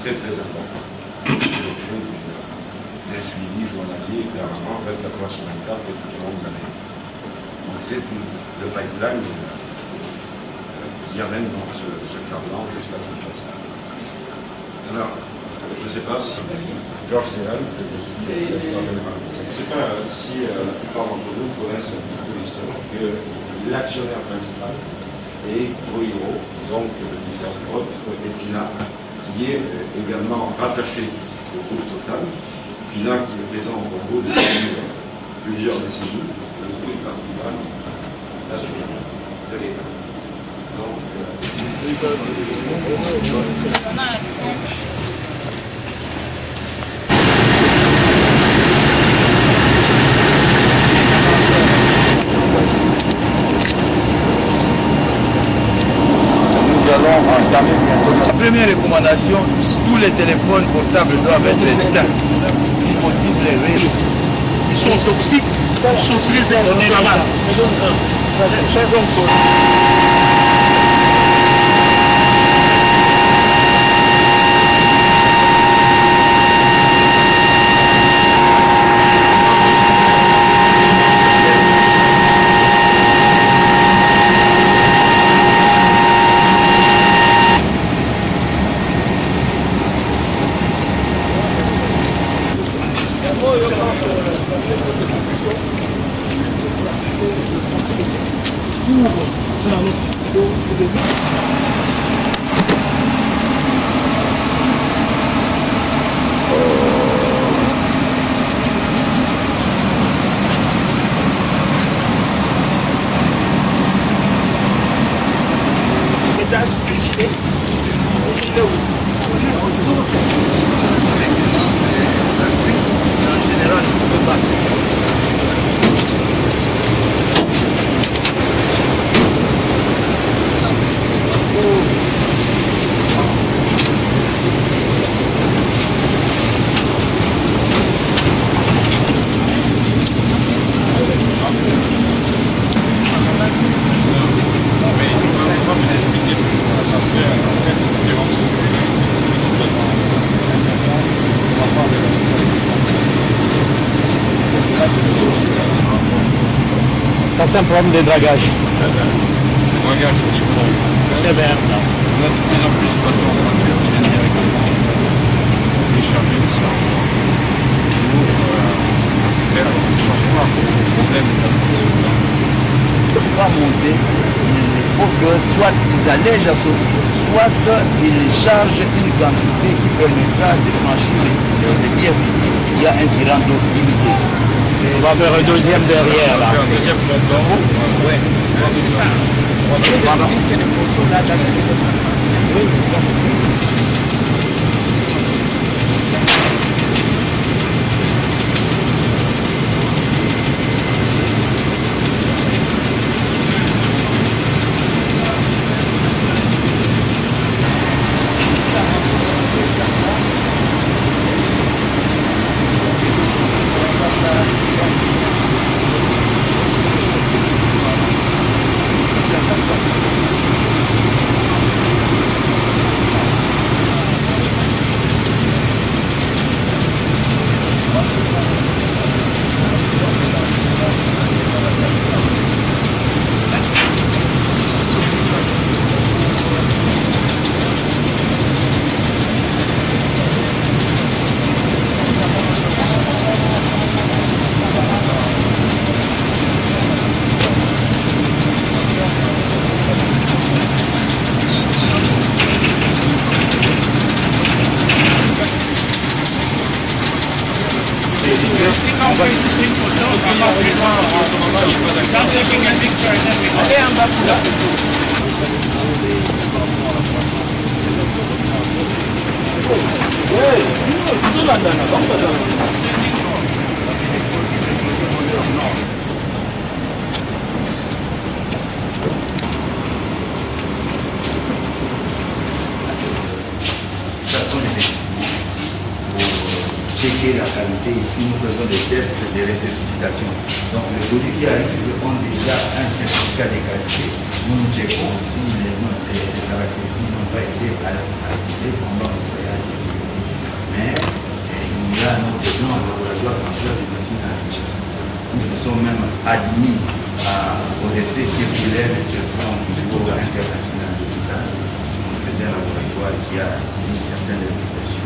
très très important. D'un suivi journalier permanent 24 heures sur 24 et tout au long de l'année. Donc c'est le pipeline qui amène donc ce carburant jusqu'à Kinshasa. Alors, je ne sais pas si Georges Serral, que je suis directeur général, c'est pas si la plupart d'entre vous connaissent un petit peu l'histoire que l'actionnaire principal est Prohydro, donc le Epina, qui est également rattaché au groupe Total. Epina qui est présent au Congo depuis plusieurs décennies, le groupe est particulier assuré de l'État. Donc, la première recommandation, tous les téléphones portables doivent être éteints, si possible réels. Ils sont toxiques, ils sont très inflammables. Ça c'est un problème de dragage. le dragage au niveau Sévère. on a de plus en plus de bateaux en voiture qui viennent directement décharger les serres pour faire sans soi le problème Pour ne pas monter, il faut que soit ils allègent la sauce, soit ils chargent une quantité qui permettra de franchir le biais physique. Il y a un tirant d'eau limité. On va faire un deuxième derrière là. un deuxième plan d'eau. Ouais, c'est ça. Checker la qualité. Ici, nous faisons des tests de recertification. Donc, les produits qui arrivent ont déjà un certificat de qualité. Nous checkons si les caractéristiques n'ont pas été activées pendant le voyage. là, nous tenons un laboratoire central de médecine à Kinshasa. Nous sommes même admis aux essais circulaires et circulants au niveau international de l'État. Donc c'est un laboratoire qui a une certaine réputation.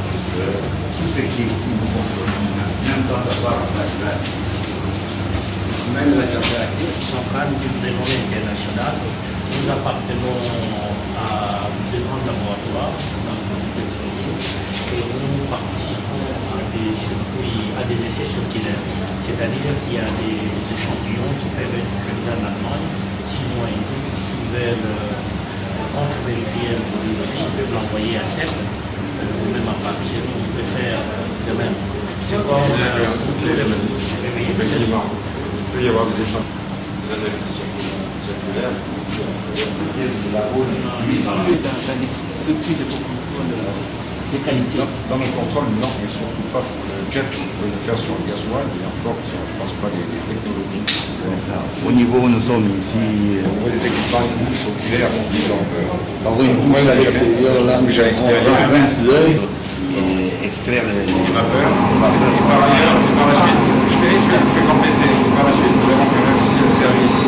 Parce que tout ce qui est ici, nous contrôlons, même quand ça part en plat. Même la température centrale d'une renommée internationale. Nous appartenons à de grands laboratoires dans le monde pétrolier et nous participons à des essais circulaires. C'est-à-dire qu'il y a des échantillons qui peuvent être produits en Allemagne. S'ils ont un doute, s'ils veulent contre-vérifier le produit, ils peuvent l'envoyer à CEP ou même à Paris. On peut faire de même. C'est comme Il peut y avoir des échanges d'analyse circulaire. Circuit de contrôle de qualité. Dans le contrôle, non, mais surtout pas pour le jet. On peut le faire sur le gasoil, mais encore, je ne pense pas les technologies. Ça. Au niveau où nous sommes ici, Les équipements de bouche oculaire, dans une bouche à l'extérieur, là, on rince l'œil et extraire les vapeurs. Et par ailleurs, et par la suite, je vais compléter. Par la suite, nous avons fait aussi le service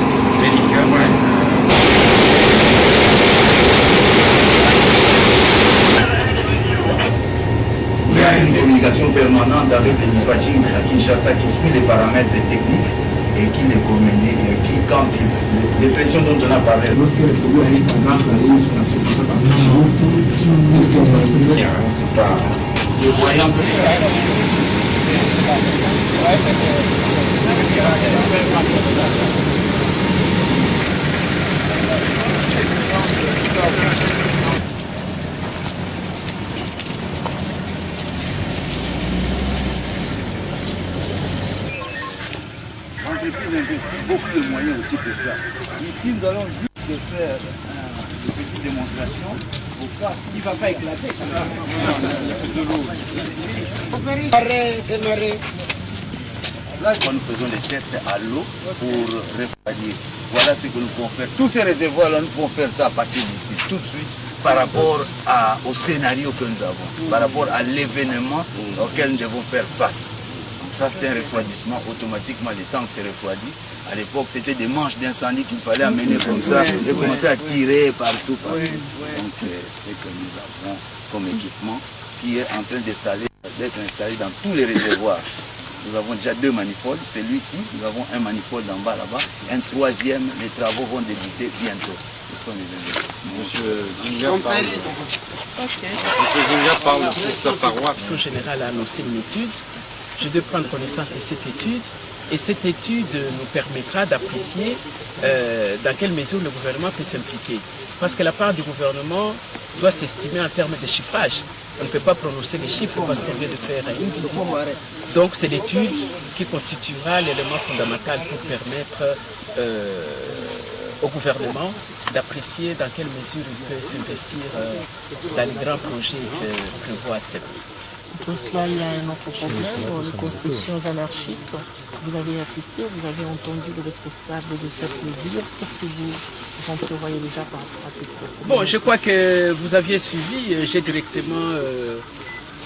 médical. Il y a une communication permanente avec le dispatching à Kinshasa qui suit les paramètres techniques et qui les communique, et qui, quand les pressions dont on a parlé. Lorsque le produit arrive, par exemple, à l'île, c'est pas le voyant que l'entreprise investit beaucoup de moyens aussi pour ça. Ici, nous allons juste faire une petite démonstration pour voir qu'il ne va pas éclater. De l'eau. Là, quand nous faisons des tests à l'eau pour refroidir, voilà ce que nous pouvons faire. Tous ces réservoirs-là, nous pouvons faire ça à partir d'ici, tout de suite, par rapport au scénario que nous avons, par rapport à l'événement auquel nous devons faire face. Ça, c'est un refroidissement automatiquement, le temps que c'est refroidi. À l'époque, c'était des manches d'incendie qu'il fallait amener comme ça et commencer à tirer partout. Donc, c'est ce que nous avons comme équipement qui est en train d'être installé dans tous les réservoirs. Nous avons déjà 2 manifolds. Celui-ci, nous avons un manifold en bas là-bas. Un troisième, les travaux vont débuter bientôt. Ce sont les investissements. Monsieur Zinga parle pour sa paroisse. La direction générale a annoncé une étude. Je dois prendre connaissance de cette étude et cette étude nous permettra d'apprécier dans quelle mesure le gouvernement peut s'impliquer. Parce que la part du gouvernement doit s'estimer en termes de chiffrage. On ne peut pas prononcer les chiffres parce qu'on vient de faire une visite. Donc c'est l'étude qui constituera l'élément fondamental pour permettre au gouvernement d'apprécier dans quelle mesure il peut s'investir dans les grands projets que prévoit CEP. Pour cela, il y a un autre problème, les constructions anarchiques. Vous avez assisté, vous avez entendu le responsable de cette mesure. Qu'est-ce que vous en prévoyez déjà par rapport à cette question? Bon, je crois que vous aviez suivi, j'ai directement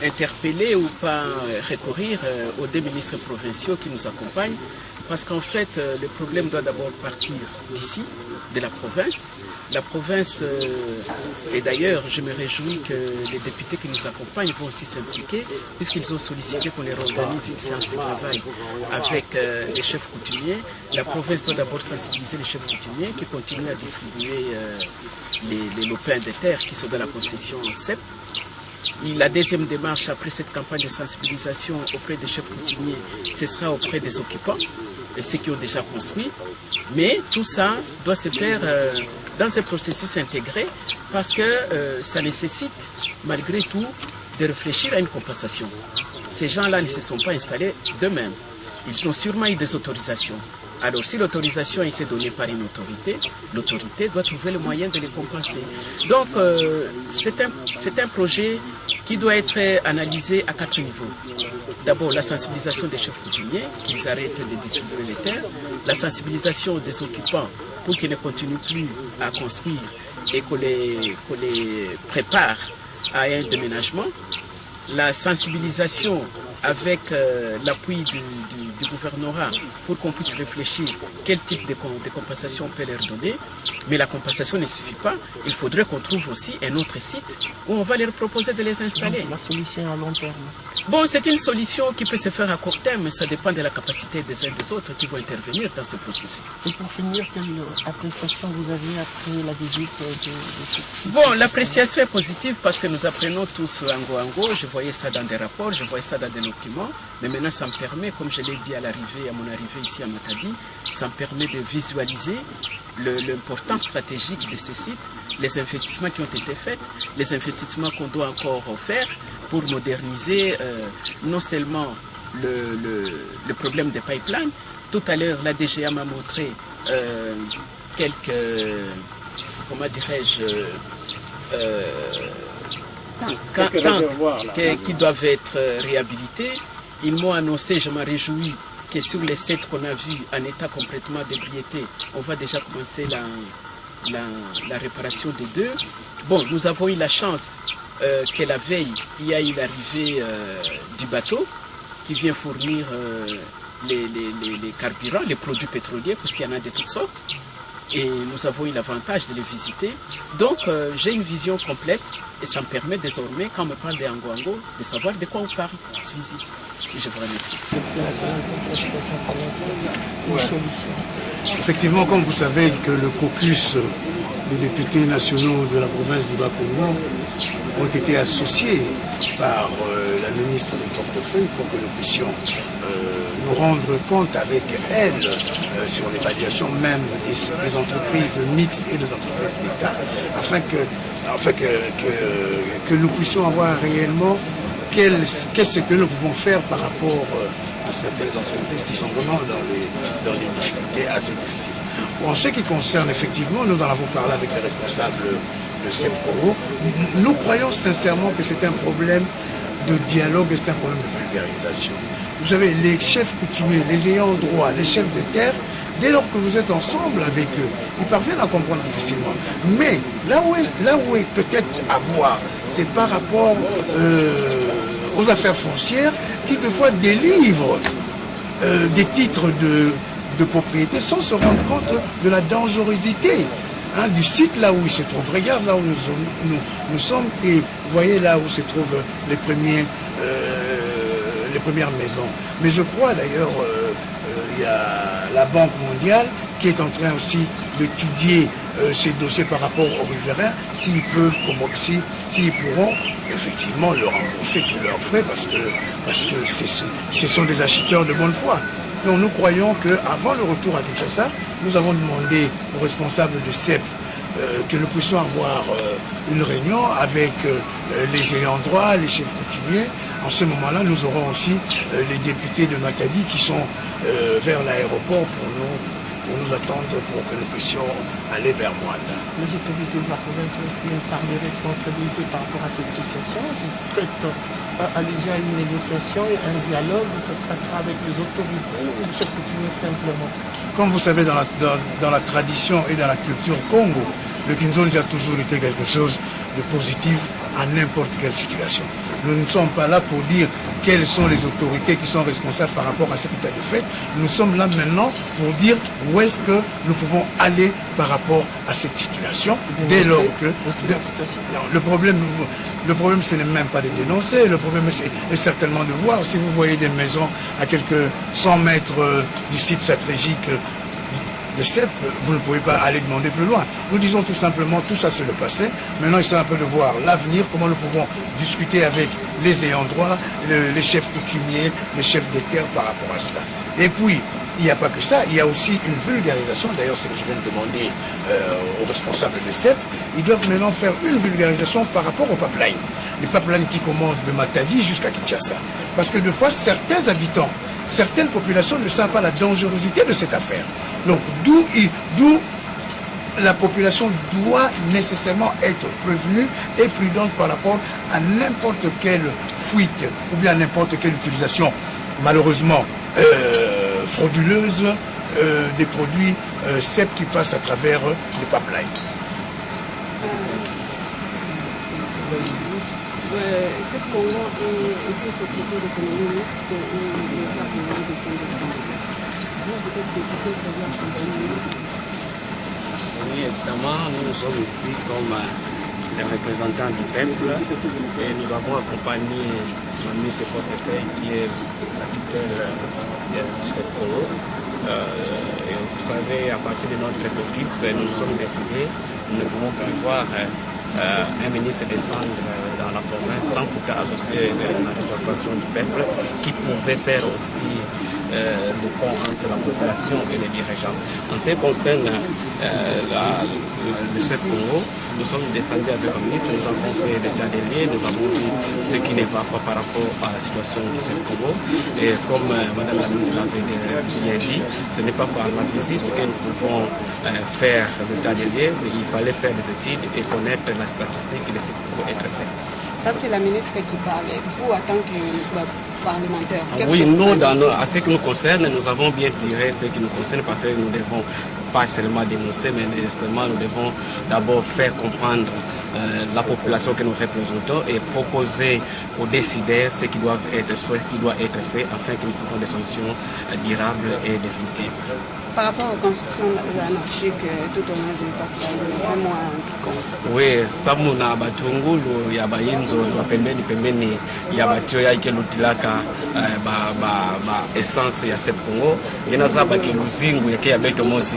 interpellé ou pas recourir aux 2 ministres provinciaux qui nous accompagnent, parce qu'en fait, le problème doit d'abord partir d'ici, de la province. La province, et d'ailleurs je me réjouis que les députés qui nous accompagnent vont aussi s'impliquer, puisqu'ils ont sollicité qu'on les organise une séance de travail avec les chefs coutumiers. La province doit d'abord sensibiliser les chefs coutumiers qui continuent à distribuer les lopins de terre qui sont dans la concession CEP. Et la deuxième démarche après cette campagne de sensibilisation auprès des chefs coutumiers, ce sera auprès des occupants, et ceux qui ont déjà construit. Mais tout ça doit se faire dans un processus intégré parce que ça nécessite malgré tout de réfléchir à une compensation. Ces gens-là ne se sont pas installés d'eux-mêmes. Ils ont sûrement eu des autorisations. Alors si l'autorisation a été donnée par une autorité, l'autorité doit trouver le moyen de les compenser. Donc c'est un projet qui doit être analysé à 4 niveaux. D'abord la sensibilisation des chefs coutumiers, qu'ils arrêtent de distribuer les terres, la sensibilisation des occupants pour qu'ils ne continuent plus à construire et qu'on les prépare à un déménagement. la sensibilisation avec l'appui du gouvernorat pour qu'on puisse réfléchir quel type de compensation on peut leur donner. Mais la compensation ne suffit pas. Il faudrait qu'on trouve aussi un autre site où on va leur proposer de les installer. La solution à long terme. Bon, c'est une solution qui peut se faire à court terme, mais ça dépend de la capacité des uns et des autres qui vont intervenir dans ce processus. Et pour finir, quelle appréciation vous avez après la visite de ce site? Bon, l'appréciation est positive parce que nous apprenons tous Ango. Je voyais ça dans des rapports, je voyais ça dans des documents. Mais maintenant, ça me permet, comme je l'ai dit à mon arrivée ici à Matadi, ça me permet de visualiser l'importance stratégique de ce site, les investissements qui ont été faits, les investissements qu'on doit encore faire pour moderniser non seulement le problème des pipelines. Tout à l'heure, la DGA m'a montré quelques, comment dirais-je, qui doivent être réhabilités. Ils m'ont annoncé, je m'en réjouis, que sur les 7 qu'on a vus en état complètement d'ébriété, on va déjà commencer la réparation des 2. Bon, nous avons eu la chance que la veille, il y a eu l'arrivée du bateau qui vient fournir les carburants, les produits pétroliers, puisqu'il y en a de toutes sortes. Et nous avons eu l'avantage de les visiter. Donc, j'ai une vision complète et ça me permet désormais, quand on me parle de Ango, de savoir de quoi on parle, cette visite. Et je vous remercie. Effectivement, comme vous savez que le caucus des députés nationaux de la province du Bas-Congo ont été associés par la ministre du portefeuille pour que nous puissions nous rendre compte avec elle sur l'évaluation même des entreprises mixtes et des entreprises d'État, afin que nous puissions avoir réellement qu'est-ce que nous pouvons faire par rapport à certaines entreprises qui sont vraiment dans des difficultés assez difficiles. En ce qui concerne effectivement, nous en avons parlé avec les responsables de CEPCO, nous croyons sincèrement que c'est un problème de dialogue et c'est un problème de vulgarisation. Vous savez, les chefs coutumiers, les ayants droit, les chefs de terre, dès lors que vous êtes ensemble avec eux, ils parviennent à comprendre difficilement. Mais là où est peut-être à voir, c'est par rapport aux affaires foncières qui, de fois, délivrent des titres de propriété sans se rendre compte de la dangerosité du site là où il se trouve. Regarde là où nous sommes et vous voyez là où se trouvent les premières maisons. Mais je crois d'ailleurs, il y a la Banque mondiale qui est en train aussi d'étudier ces dossiers par rapport aux riverains, s'ils peuvent, s'ils pourront effectivement leur rembourser tous leurs frais parce que ce sont des acheteurs de bonne foi. Donc nous croyons qu'avant le retour à Kinshasa, nous avons demandé aux responsables de CEP que nous puissions avoir une réunion avec les ayants droit, les chefs coutumiers. En ce moment-là, nous aurons aussi les députés de Matadi qui sont vers l'aéroport pour nous attendre pour que nous puissions aller vers Mwanda. Les autorités de la province ont aussi une part de responsabilité par rapport à cette situation. Vous faites allusion à une négociation et un dialogue, ça se passera avec les autorités ou les chefs coutumiers simplement? Comme vous savez, dans la tradition et dans la culture Congo, le Kinzonzi a toujours été quelque chose de positif à n'importe quelle situation. Nous ne sommes pas là pour dire quelles sont les autorités qui sont responsables par rapport à cet état de fait. Nous sommes là maintenant pour dire où est-ce que nous pouvons aller par rapport à cette situation. Dès lors que le problème, ce n'est même pas de dénoncer. Le problème, est certainement de voir. Si vous voyez des maisons à quelques 100 mètres du site stratégique de CEP, vous ne pouvez pas aller demander plus loin. Nous disons tout simplement, tout ça c'est le passé. Maintenant, il s'agit un peu de voir l'avenir, comment nous pouvons discuter avec les ayants droit, les chefs coutumiers, les chefs des terres par rapport à cela. Et puis, il n'y a pas que ça, il y a aussi une vulgarisation. D'ailleurs, c'est ce que je viens de demander aux responsables de CEP. Ils doivent maintenant faire une vulgarisation par rapport aux pipelines. Les pipelines qui commencent de Matadi jusqu'à Kinshasa. Parce que de fois, certains habitants, certaines populations ne savent pas la dangerosité de cette affaire. Donc, d'où la population doit nécessairement être prévenue et prudente par rapport à n'importe quelle fuite ou bien à n'importe quelle utilisation, malheureusement, frauduleuse des produits CEP qui passent à travers les pipelines. Cette Congo est une société d'économie mixte où l'État privé dépend de l'État. Vous peut-être député très bien accompagné. Oui, évidemment, nous sommes ici comme les représentants du peuple et nous avons accompagné le ministre Portefeuille qui est la tutelle du Congo. Et vous savez, à partir de notre caucus, nous nous sommes décidés, nous ne pouvons pas voir un ministre descendre dans la province sans pourtant associer la représentation du peuple qui pouvait faire aussi le pont entre la population et les dirigeants. En ce qui concerne le CEP Congo, nous sommes descendus avec le ministre, nous avons fait l'état des lieux, nous avons vu ce qui ne va pas par rapport à la situation du CEP Congo. Et comme Madame la ministre l'avait bien dit, ce n'est pas par la visite que nous pouvons faire l'état des lieux, mais il fallait faire des études et connaître la statistique de ce qui peut être fait. Ça, c'est la ministre qui parlait. Vous, en tant que parlementaire, oui, nous, à ce qui nous concerne, nous avons bien tiré ce qui nous concerne parce que nous ne devons pas seulement dénoncer, mais seulement nous devons d'abord faire comprendre la population que nous représentons et proposer aux décideurs ce qui doit être fait afin que nous trouvions des solutions durables et définitives. Par rapport aux constructions anarchiques tout au long du parc, un mois en oui, samuna batungulu ya bayinzo pembeni ya batio ya ikelutilaka essence ya CEP Congo ngena zaba ke luzingu yake ya beto mosi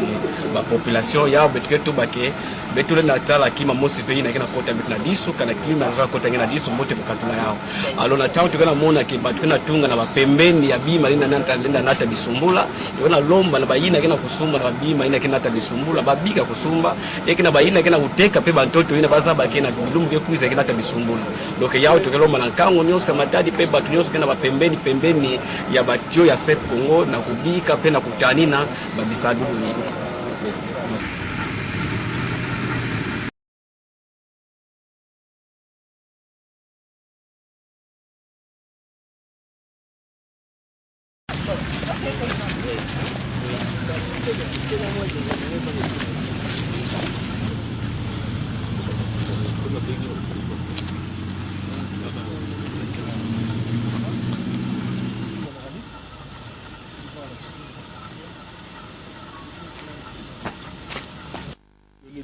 ba population ya betketo bake beto na tala kima mosi fe ina kena kota beto na disu kana klima za kota ngena disu mote bukatula yao alona tawo tukana mona ke batu na tunga na pembeni ya bima lina nata bisumbula yona lomba na bayina kena kusumba na bima ina kena nata bisumbula babika kusumba ekena bayina kena uteka pe bantoto ina bazaba kena bilumu ke kuiza kena nata bisumbula donc yao tukelomba na kango nyosa matadi pe batu nyosa kena ba pembeni ya batio ya CEP Congo na kubika pe na kutanina babisadu ni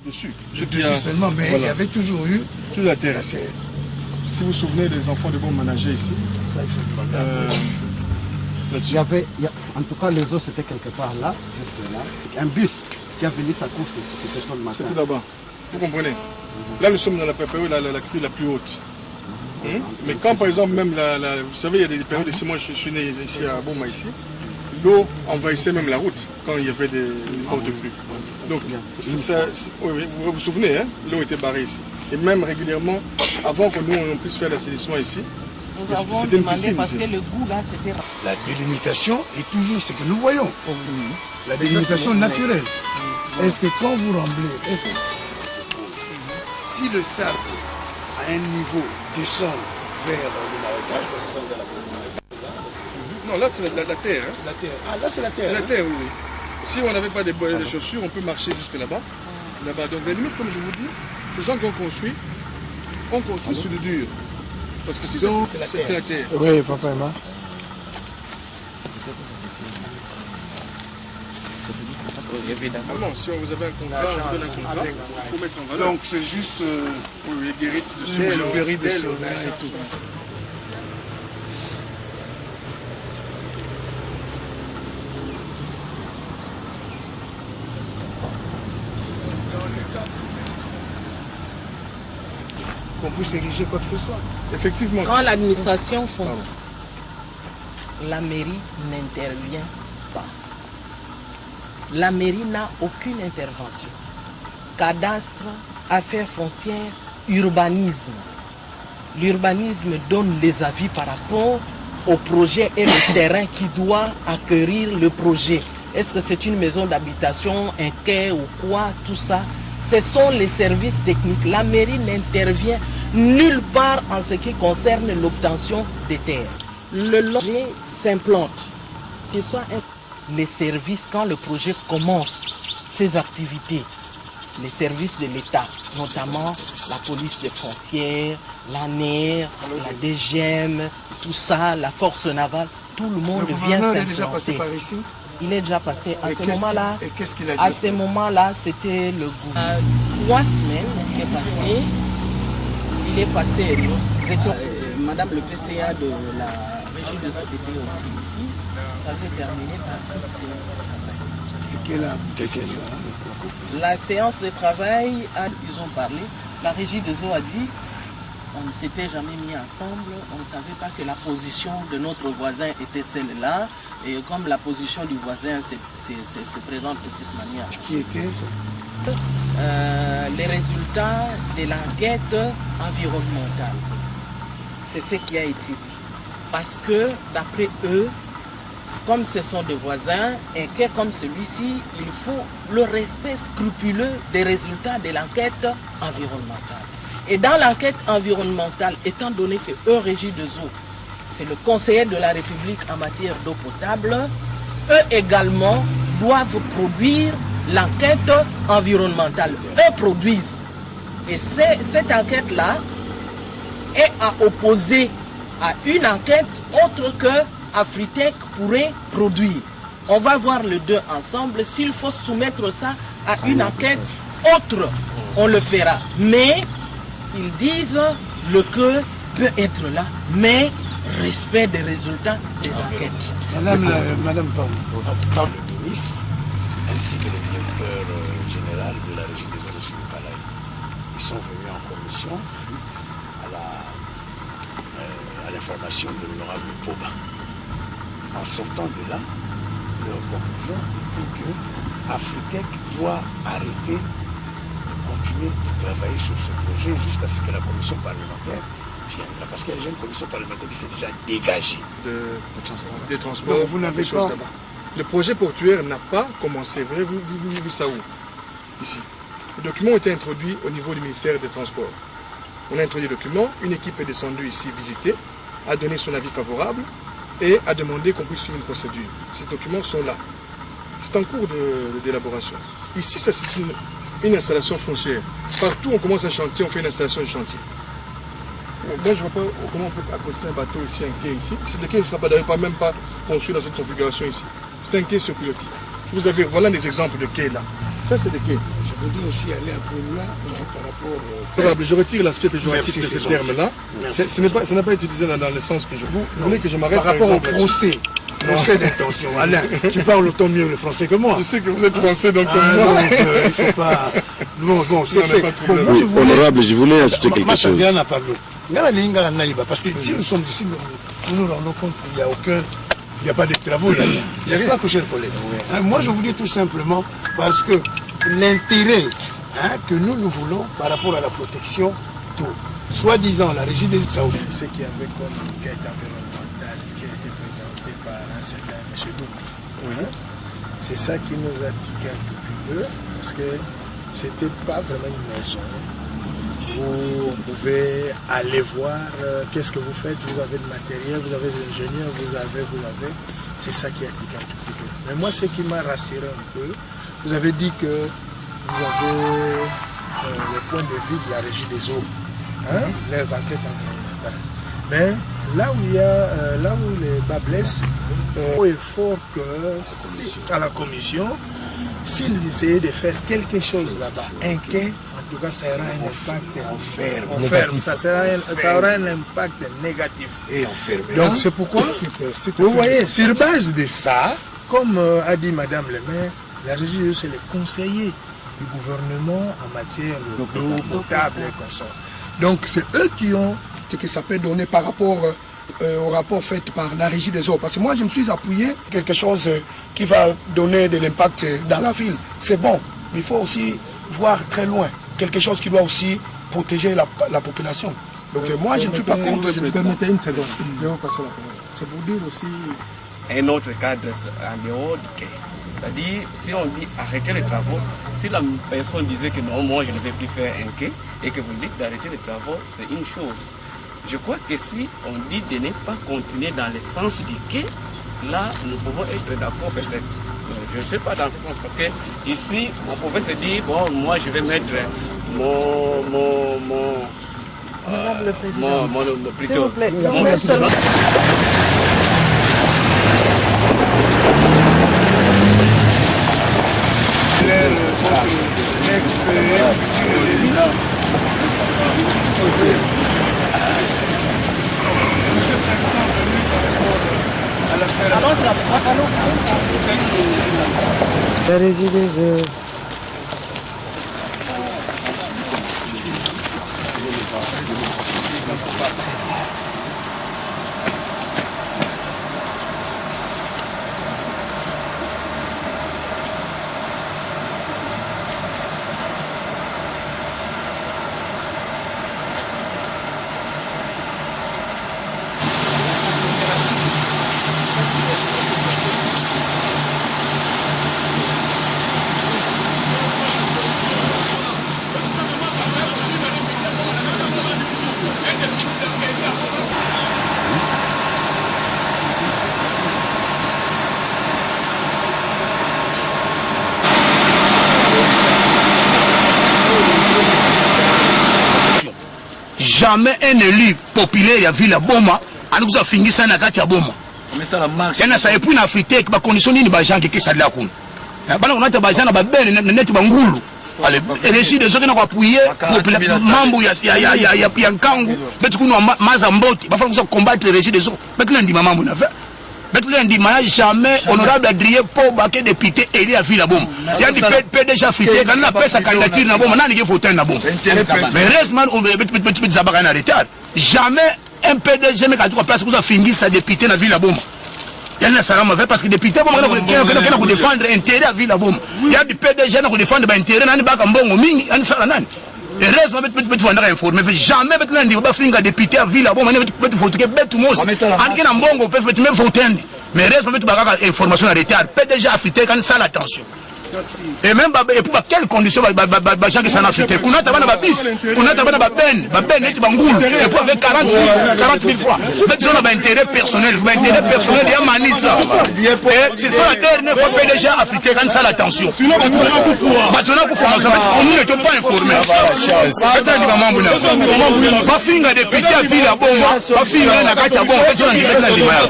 dessus. Je dis seulement, mais voilà. Il y avait toujours eu toute la terre ici. Si vous vous souvenez des enfants de bons managers ici, en tout cas, les eaux c'était quelque part là, juste là. Un bus qui a venu sa course ici, c'était tôt le matin. C'était là-bas. Vous comprenez? Là, nous sommes dans la période la crue la plus haute. Mais quand par exemple, même vous savez, il y a des périodes ici, moi je suis né ici à Boma ici, l'eau envahissait même la route quand il y avait des fortes pluies. Donc, vous vous souvenez, hein, l'eau était barrée ici. Et même régulièrement, avant que nous on puisse faire l'assainissement ici, c'était une piscine parce ici. que le goût là, c'était... La délimitation est toujours ce que nous voyons. La délimitation naturelle. Est-ce que quand vous remblez, si le sable à un niveau descend vers le marécage, non, là c'est la terre. Hein. La terre. Ah, là c'est la terre. La terre, oui. Si on n'avait pas des chaussures, on peut marcher jusque là-bas. Donc, la limite, comme je vous dis, ces gens qui ont construit sur le dur. Parce que si c'est la terre. Oui, papa et maman. Évidemment, si vous avez un contrat, on vous donne un contrat, il faut mettre en valeur. Donc c'est juste les guérites dessus, le guérit de solaire et tout. Qu'on puisse ériger quoi que ce soit. Effectivement. Quand l'administration fonce, la mairie n'intervient pas. La mairie n'a aucune intervention. Cadastre, affaires foncières, urbanisme. L'urbanisme donne les avis par rapport au projet et le terrain qui doit accueillir le projet. Est-ce que c'est une maison d'habitation, un quai ou quoi, tout ça? Ce sont les services techniques. La mairie n'intervient nulle part en ce qui concerne l'obtention des terres. Le projet s'implante. Que soit les services, quand le projet commence ses activités, les services de l'État, notamment la police des frontières, l'ANER, la DGM, tout ça, la force navale, tout le monde vient s'implanter. Il est déjà passé par ici? Il est déjà passé. À ce moment-là, et qu'est-ce qu'il a dit? à ce moment-là, c'était le gouvernement. 3 semaines, il est passé. Il est passé. Nous étions, Madame le PCA de la régie des eaux était aussi ici. Ça s'est terminé par cette séance de travail. La séance de travail, ils ont parlé. La régie des eaux a dit on ne s'était jamais mis ensemble, on ne savait pas que la position de notre voisin était celle-là. Et comme la position du voisin se présente de cette manière. Qui était les résultats de l'enquête environnementale. C'est ce qui a été dit. Parce que d'après eux, comme ce sont des voisins, et que comme celui-ci, il faut le respect scrupuleux des résultats de l'enquête environnementale. Et dans l'enquête environnementale, étant donné que eux, Régie des eaux, c'est le conseiller de la République en matière d'eau potable, eux également doivent produire l'enquête environnementale. Eux produisent. Et cette enquête-là est à opposer à une enquête autre que Afritech pourrait produire. On va voir les deux ensemble. S'il faut soumettre ça à une enquête autre, on le fera. Mais ils disent le que peut être là, mais respect des résultats des enquêtes. Madame le ministre, ainsi que le directeur général de la régie des eaux de Sibipalaï, ils sont venus en commission suite à l'information de l'honorable Poba. En sortant de là, leur conclusion était que Afritech doit arrêter de continuer de travailler sur ce projet jusqu'à ce que la commission parlementaire vienne là. Parce qu'il y a déjà une commission parlementaire qui s'est déjà dégagée des transports. Donc, vous n'avez pas... Le projet portuaire n'a pas commencé. Vous avez vu ça où? Ici. Le document a été introduit au niveau du ministère des Transports. On a introduit le document, une équipe est descendue ici visiter, a donné son avis favorable et a demandé qu'on puisse suivre une procédure. Ces documents sont là. C'est en cours d'élaboration. Ici, ça c'est une installation foncière. Partout, on commence un chantier, on fait une installation de chantier. Moi, je ne vois pas comment on peut accoster un bateau ici, un quai ici. Le quai ne sera pas même pas construit dans cette configuration ici. C'est un quai sur pilotis. Vous avez, voilà des exemples de quais là. Ça, c'est des quais. Je voudrais aussi aller un peu là par rapport... Je retire l'aspect péjoratif de ces termes-là. Ça n'a pas été utilisé dans le sens que je... Vous voulez que je m'arrête par rapport au procès d'intention. Alain, tu parles autant mieux le français que moi. Je sais que vous êtes français, donc comme moi. Donc, il ne faut pas... Bon, c'est fait. Honorable, je voulais ajouter quelque chose. Parce que si nous sommes ici, nous nous rendons compte qu'il n'y a aucun... Il n'y a pas de travaux là. N'est-ce pas, cher collègue? Moi, je vous dis tout simplement parce que l'intérêt que nous voulons par rapport à la protection d'eau, soi-disant la régie des eaux, ce qu'il y avait comme enquête environnementale qui a été présentée par un certain M. Doumi. C'est ça qui nous a tiqué un tout petit peu parce que c'était pas vraiment une maison. Vous pouvez aller voir qu'est-ce que vous faites, vous avez le matériel, vous avez des ingénieurs, vous avez. C'est ça qui a tiqué un tout petit peu. Mais moi, ce qui m'a rassuré un peu, vous avez dit que vous avez le point de vue de la régie des eaux, les enquêtes environnementales. Mais là où les bas blessent, il faut que si à la commission, s'ils essayaient de faire quelque chose là-bas, un quai, en tout cas, ça aura un impact. Ça aura un impact négatif. Et enfermé. Donc, c'est pourquoi, vous voyez, sur base de ça, comme a dit Madame le maire, la régie, c'est le conseiller du gouvernement en matière d'eau potable et consort. Donc, c'est eux qui ont ce que ça peut donner par rapport au rapport fait par la régie des eaux. Parce que moi, je me suis appuyé quelque chose qui va donner de l'impact dans la ville. C'est bon, mais il faut aussi voir très loin. Quelque chose qui doit aussi protéger la population. Donc moi, je ne suis pas contre. Je me permettais une seconde. C'est pour dire aussi... Un autre cadre en dehors du quai. C'est-à-dire, si on dit arrêter les travaux, si la personne disait que non, moi je ne vais plus faire un quai, et que vous dites d'arrêter les travaux, c'est une chose. Je crois que si on dit de ne pas continuer dans le sens du quai, là, nous pouvons être d'accord peut-être. Je ne sais pas dans ce sens, parce que ici, on pouvait se dire, bon, moi je vais mettre Honorable Président. Plutôt. S'il vous plaît, j'aimerais seulement... La régie des œuvres. Jamais un élu populaire ya ville ya Boma anakuza fingisa na kati ya Boma. Mais ça la marche. Yana sa epu na Afrique ba condition nini ba gens qui sadla kuna. Bana kunata ba gens na ba bene net ba ngulu. Ale régie de zoke na kwa appuyer mambo ya nkangu betu kuna maza mboti ba fala combattre régie de zo. Betu na ndima mambo na fait. Betu na ndima jamais honorable Adrien Po ba ke député élu à ville ya Boma. Ya di PDG Afrique kana pesa candidature na Boma nani ke voter na Boma. Mais reste on betu zabaka na retard. Jamais un PDG mais quand tu place pour ça finir sa député na ville ya Boma. Il y a un salama fait parce que député Boma qui défendre intérêt à ville ya Boma. Il y a du PDG qui défendre intérêt nani ba mbongo mingi ani sala nani. Et reste peut vendre informer mais jamais peut lundi ba finga député à ville ya Boma peut voter betu mos. Ani na mbongo peut même voter. Mais reste peut ba information en retard. PDG Afrique quand ça l'attention. Et même et pour quelles conditions gens qui s'en affectent. On a tabana babis, on a tabana baben net bangoul et pour avec 40 000 fois. Mais on a intérêt personnel, il y a manissa. C'est ça la dernière fois PDG africain quand ça l'attention. Sinon on ne pas informé. Attends maman buna. Pas finga député à ville à Boma, pas finga na kati à Boma, personne ne met la limaya.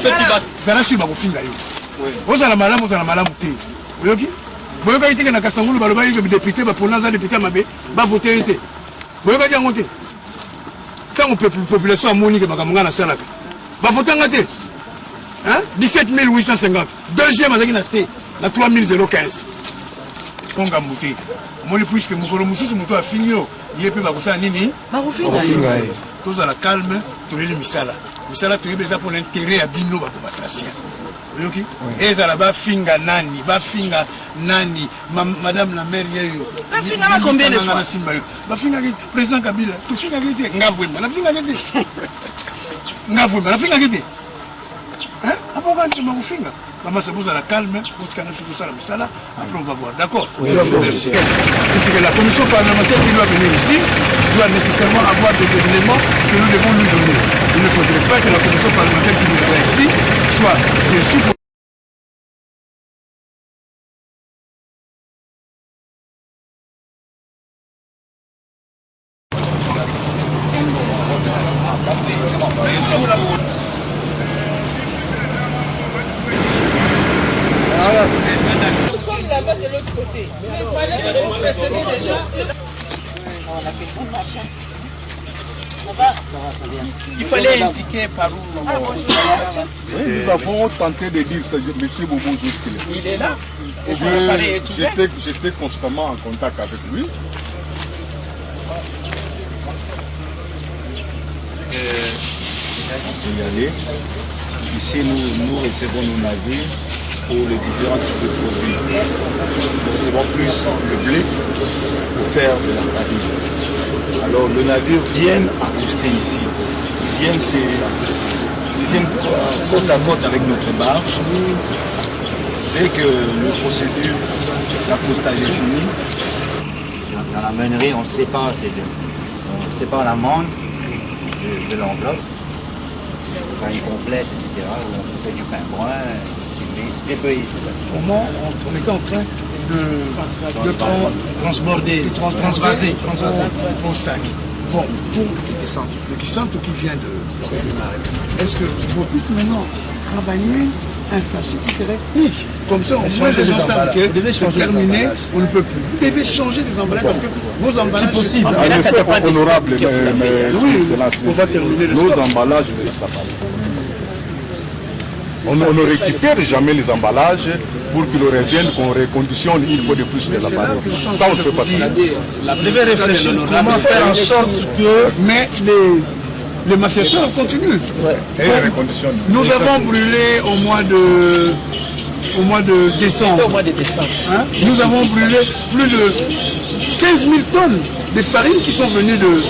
Ça n'a pas finga yo. Vous allez malamu té. Oyoki? Vous avez été dans le Kassangou, vous avez été député, pour l'instant, député, vous avez voté. Vous avez été monté. Quand on peut population à Monique, vous avez voté. 17 850. Deuxième, vous avez 3 015. On a monté. Moi, puisque mon colomoussi, mon toit a fini, il est plus à Nini. Tous à la calme, tous les misala. Misala, tous les pour l'intérêt à Bino, pour la tracer. Et ça là-bas, finga nani, madame la maire, combien de fois? Président Kabila, tout finga gété, la finga gité. La finga gité. Hein? Après, tu m'as finga. Maman, c'est vous à la calme, pour que tout ça, après on va voir. D'accord? Merci. C'est que la commission parlementaire qui doit venir ici doit nécessairement avoir des éléments que nous devons lui donner. Il ne faudrait pas que la commission parlementaire qui viendra ici soit bien sûr. Nous sommes là-bas de l'autre côté. Il fallait que vous précédiez déjà. On a fait tout le machin. Il fallait indiquer par où. Oui, nous avons tenté de dire ça, M. Bobo jusque-là. Il est là. J'étais constamment en contact avec lui. Signaler. Ici, nous recevons nos navires pour les différents types de produits. Nous recevons plus le blé pour faire de la farine. Alors, le navire vient accoster ici. Ils viennent côte à côte avec notre barge. Dès que le procédure d'accostage est fini, dans la meunerie, on sépare l'amande de l'enveloppe. Enfin, il complète, etc. On fait du pain brun, des pays. Comment on était en train de transvaser vos sacs. Bon, pour le Kisantu qui vient de redémarrer, est-ce que vous puissiez maintenant travailler un sachet qui serait unique? Comme ça, au moins les gens savent que c'est terminé, on ne peut plus. Vous devez changer les emballages parce que vos emballages... C'est possible. Honorable, mais oui, on va terminer le nos stock. emballages ne le savent pas. On ne récupère jamais les emballages pour qu'ils reviennent, qu'on reconditionne, il faut de plus de l'emballage. Ça, on ne fait pas ça. Vous devez réfléchir comment faire en sorte que les malfaiteurs continuent. Et ils reconditionnent. Nous avons brûlé au mois de décembre. Hein? Nous avons brûlé plus de 15 000 tonnes de farine qui sont venues de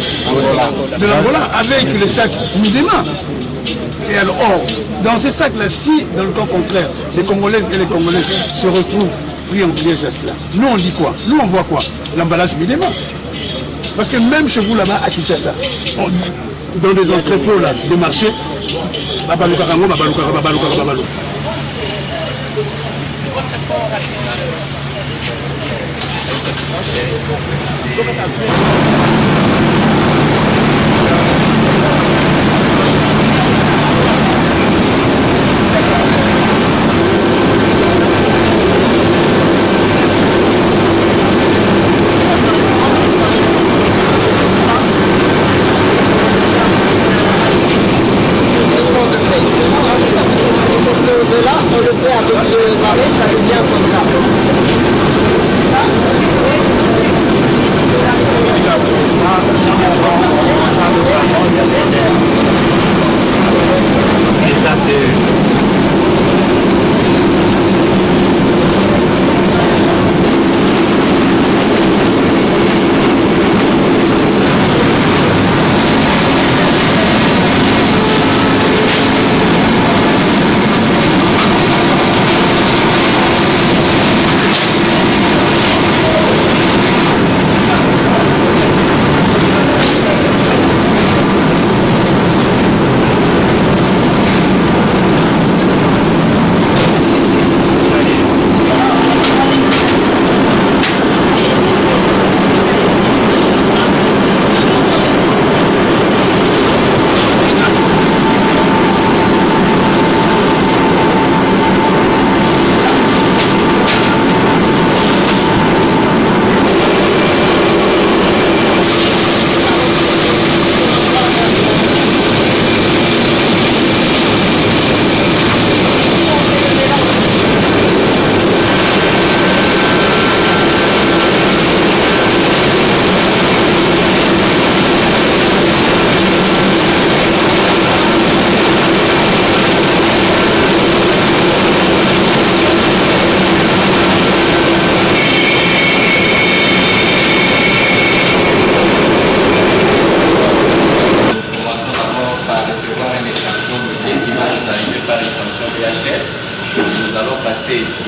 l'Angola avec les sacs Midema. Et alors, dans ces sacs-là, si, dans le cas contraire, les Congolaises et les Congolais se retrouvent pris en piège à cela, nous on dit quoi? Nous on voit quoi? L'emballage Midema. Parce que même chez vous là-bas, à Kinshasa, dans des entrepôts là, des marchés, Babaloukarango, Babaloukarango. Là, on le fait avec le marais, ça devient comme ça.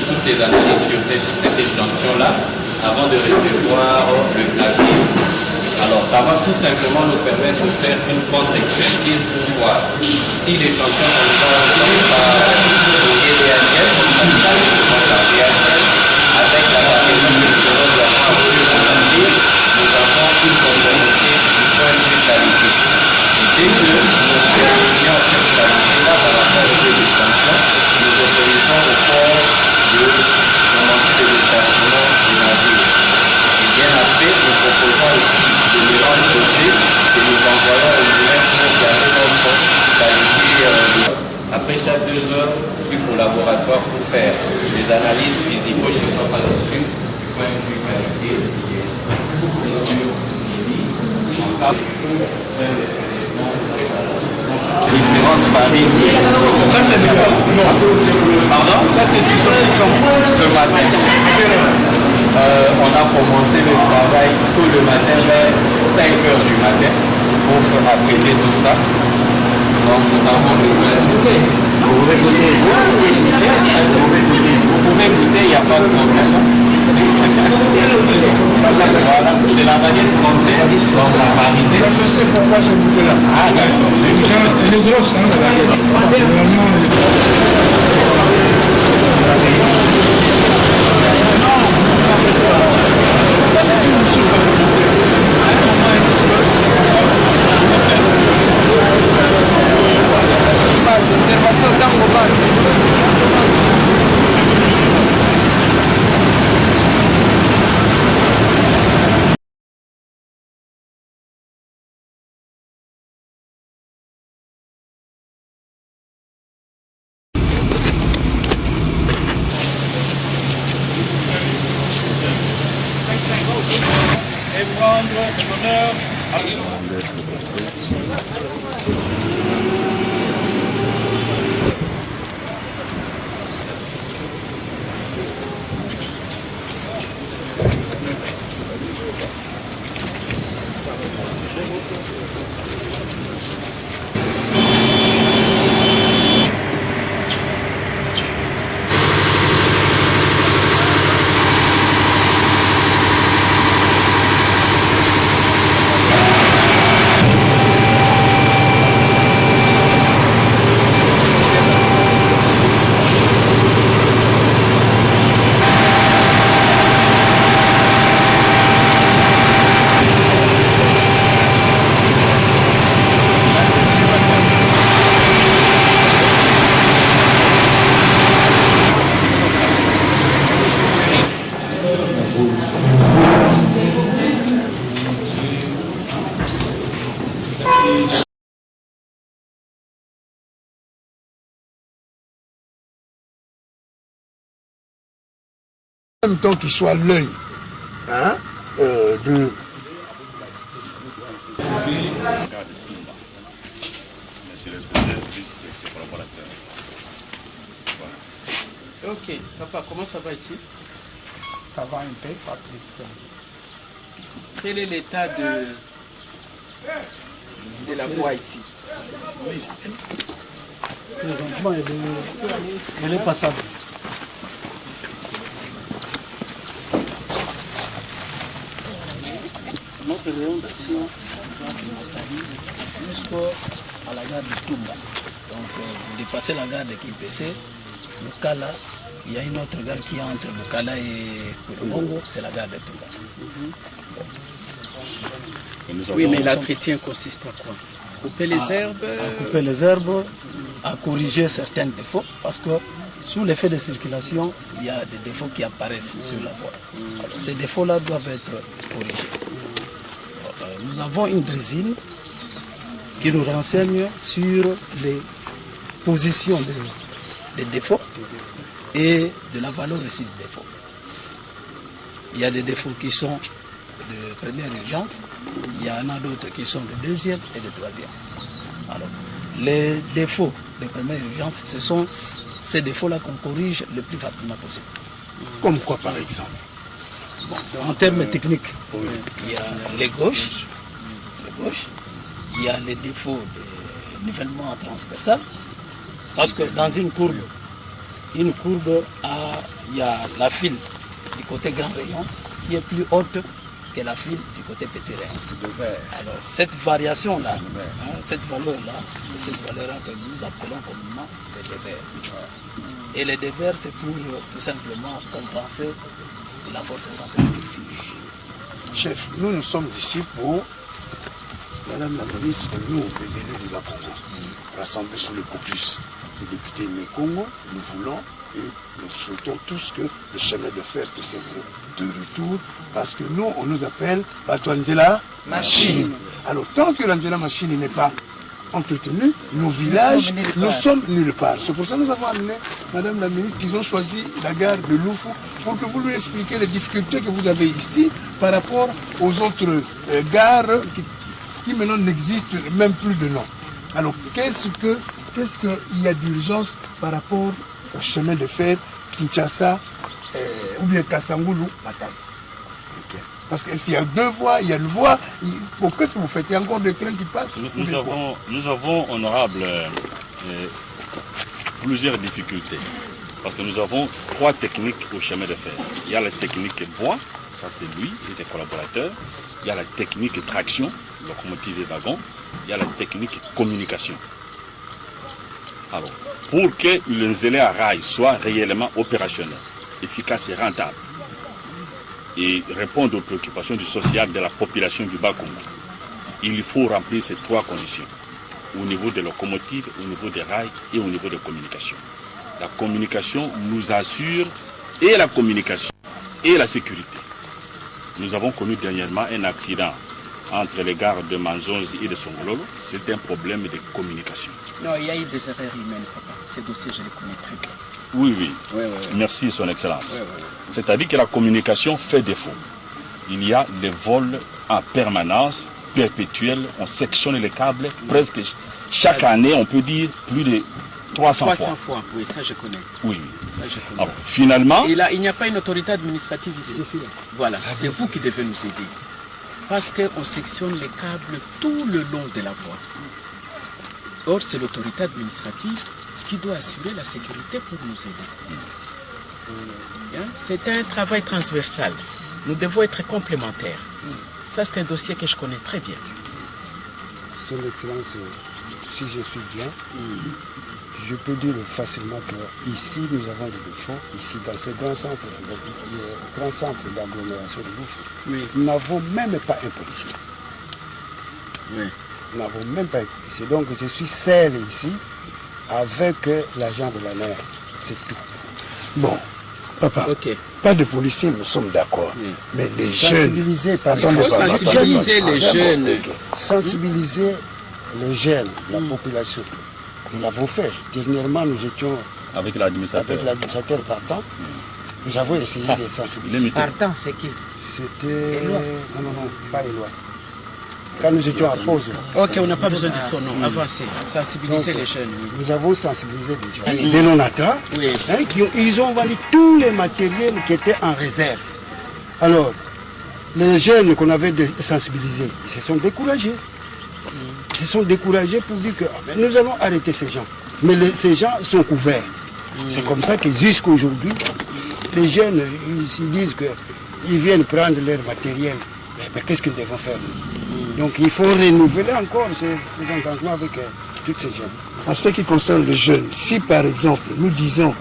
toutes les analyses sur cet échantillon-là avant de recevoir le clavier. Alors ça va tout simplement nous permettre de faire une contre-expertise pour voir si l'échantillon n'est pas réel, avec la variété de la nous avons une conformité du point de vue qualité. Dès que nous vérifions cette qualité-là par rapport aux échantillons, nous autorisons au port de commencer le déchargement du navire. Et bien après, nous proposons aussi de mélange dosé que nous envoyons au UNEF pour garder notre qualité. Après chaque 2 heures, puis au laboratoire pour faire des analyses physiques. Je ne sais pas là-dessus, point de vue qualité, différentes farines. Ça c'est du camp. Pardon? Ça c'est sur le camp. Ce matin, on a commencé le travail tôt le matin vers 5 heures du matin pour apprêter tout ça. Donc nous avons le vous pouvez goûter. Vous pouvez goûter, il n'y a pas de problème. Voilà, c'est la manière de monter dans la variété. Je sais pourquoi j'ai goûté là. Ah d'accord. Elle est grosse, hein, la variété. Ça c'est une soupe. Et prendre l'honneur à En même temps qu'il soit l'œil de... Ok, papa, comment ça va ici? Ça va un peu, pas plus que... Quel est l'état de la voie ici? Présentement, elle est passable. Notre rayon d'action va de Matadi jusqu'à la gare de Tumba. Donc vous dépassez la gare de Kimpese, Lukala, il y a une autre gare qui est entre Lukala et Kurumongo, c'est la gare de Tumba. Oui, mais l'entretien consiste à quoi? Couper les herbes? À couper les herbes, à corriger certains défauts, parce que sous l'effet de circulation, il y a des défauts qui apparaissent sur la voie. Alors, ces défauts-là doivent être corrigés. Nous avons une résine qui nous renseigne sur les positions des défauts et de la valeur aussi des défauts. Il y a des défauts qui sont de première urgence, il y en a d'autres qui sont de deuxième et de troisième. Alors, les défauts de première urgence, ce sont ces défauts-là qu'on corrige le plus rapidement possible. Comme quoi, par exemple? Bon, en termes techniques, il y a les gauches, il y a les défauts de nivellement transversal, parce que dans une courbe, il y a la file du côté grand rayon qui est plus haute que la file du côté petit rayon. Alors cette variation-là, cette valeur-là, c'est cette valeur-là que nous appelons communément les dévers. Et les dévers, c'est pour tout simplement compenser la force essentielle. Chef, nous sommes ici pour, Madame la ministre, nous, les élus du Congo, rassemblés sous le caucus des députés du Congo, nous voulons et nous souhaitons tous que le chemin de fer puisse être de retour, parce que nous, on nous appelle Batouanzela Machine. Alors, tant que l'Angela Machine n'est pas entretenu, nos villages, nous sommes nulle part. C'est pour ça que nous avons amené Madame la ministre, qu'ils ont choisi la gare de Loufou pour que vous lui expliquiez les difficultés que vous avez ici par rapport aux autres gares qui maintenant n'existent même plus de nom. Alors, qu'est-ce qu'il y a d'urgence par rapport au chemin de fer Kinshasa ou bien Kassangoulou, Matadi? Parce que est-ce qu'il y a deux voies, il y a une voie? Pourquoi est-ce que vous faites? Il y a encore des trains qui passent? Nous avons, honorable, plusieurs difficultés. Parce que nous avons trois techniques au chemin de fer. Il y a la technique voie, ça c'est lui et ses collaborateurs. Il y a la technique traction, locomotive et wagon. Il y a la technique communication. Alors, pour que le Nzélé à rail soit réellement opérationnel, efficace et rentable, et répondre aux préoccupations du social de la population du Bas-Congo, il faut remplir ces trois conditions, au niveau des locomotives, au niveau des rails et au niveau des communications. La communication nous assure et la communication et la sécurité. Nous avons connu dernièrement un accident entre les gares de Manzonzi et de Songolo. C'est un problème de communication. Non, il y a eu des erreurs humaines, papa. Ces dossiers, je les connais très bien. Oui. Merci, Son Excellence. C'est-à-dire que la communication fait défaut. il y a des vols en permanence, perpétuels. On sectionne les câbles presque chaque année, on peut dire plus de 300 fois. 300 fois, oui, ça je connais. Oui. Ça, je connais. Alors, finalement... Et là, il n'y a pas une autorité administrative ici. Voilà, c'est vous qui devez nous aider. Parce qu'on sectionne les câbles tout le long de la voie. Or, c'est l'autorité administrative qui doit assurer la sécurité pour nous aider. C'est un travail transversal. Nous devons être complémentaires. Ça, c'est un dossier que je connais très bien. Son Excellence, si je suis bien, je peux dire facilement qu'ici, nous avons des défauts. Ici, dans ce grand centre, le grand centre d'agglomération de Bouffe, nous n'avons même pas un policier. Nous n'avons même pas un policier. Donc, je suis seul ici avec l'agent de la mer. C'est tout. Bon, papa, pas de policiers, nous sommes d'accord. Mais les jeunes... Sensibiliser les jeunes. Sensibiliser les jeunes, la population. Nous l'avons fait. Dernièrement, nous étions avec l'administrateur partant. Nous avons essayé de sensibiliser. Partant, c'est qui? C'était... Non, pas Éloi. Quand nous étions à pause. Ok, on n'a pas besoin de son nom. Avancez. Sensibiliser les jeunes. Nous avons sensibilisé des jeunes. Des non-attrats. Ils ont vendu tous les matériels qui étaient en réserve. Alors, les jeunes qu'on avait sensibilisés, ils se sont découragés. Ils se sont découragés pour dire que nous allons arrêter ces gens. Mais ces gens sont couverts. C'est comme ça que jusqu'aujourd'hui, les jeunes, ils disent qu'ils viennent prendre leur matériel. Mais qu'est-ce qu'ils devront faire? Donc il faut renouveler encore ces engagements avec tous ces jeunes. En ce qui concerne les jeunes, si par exemple nous disons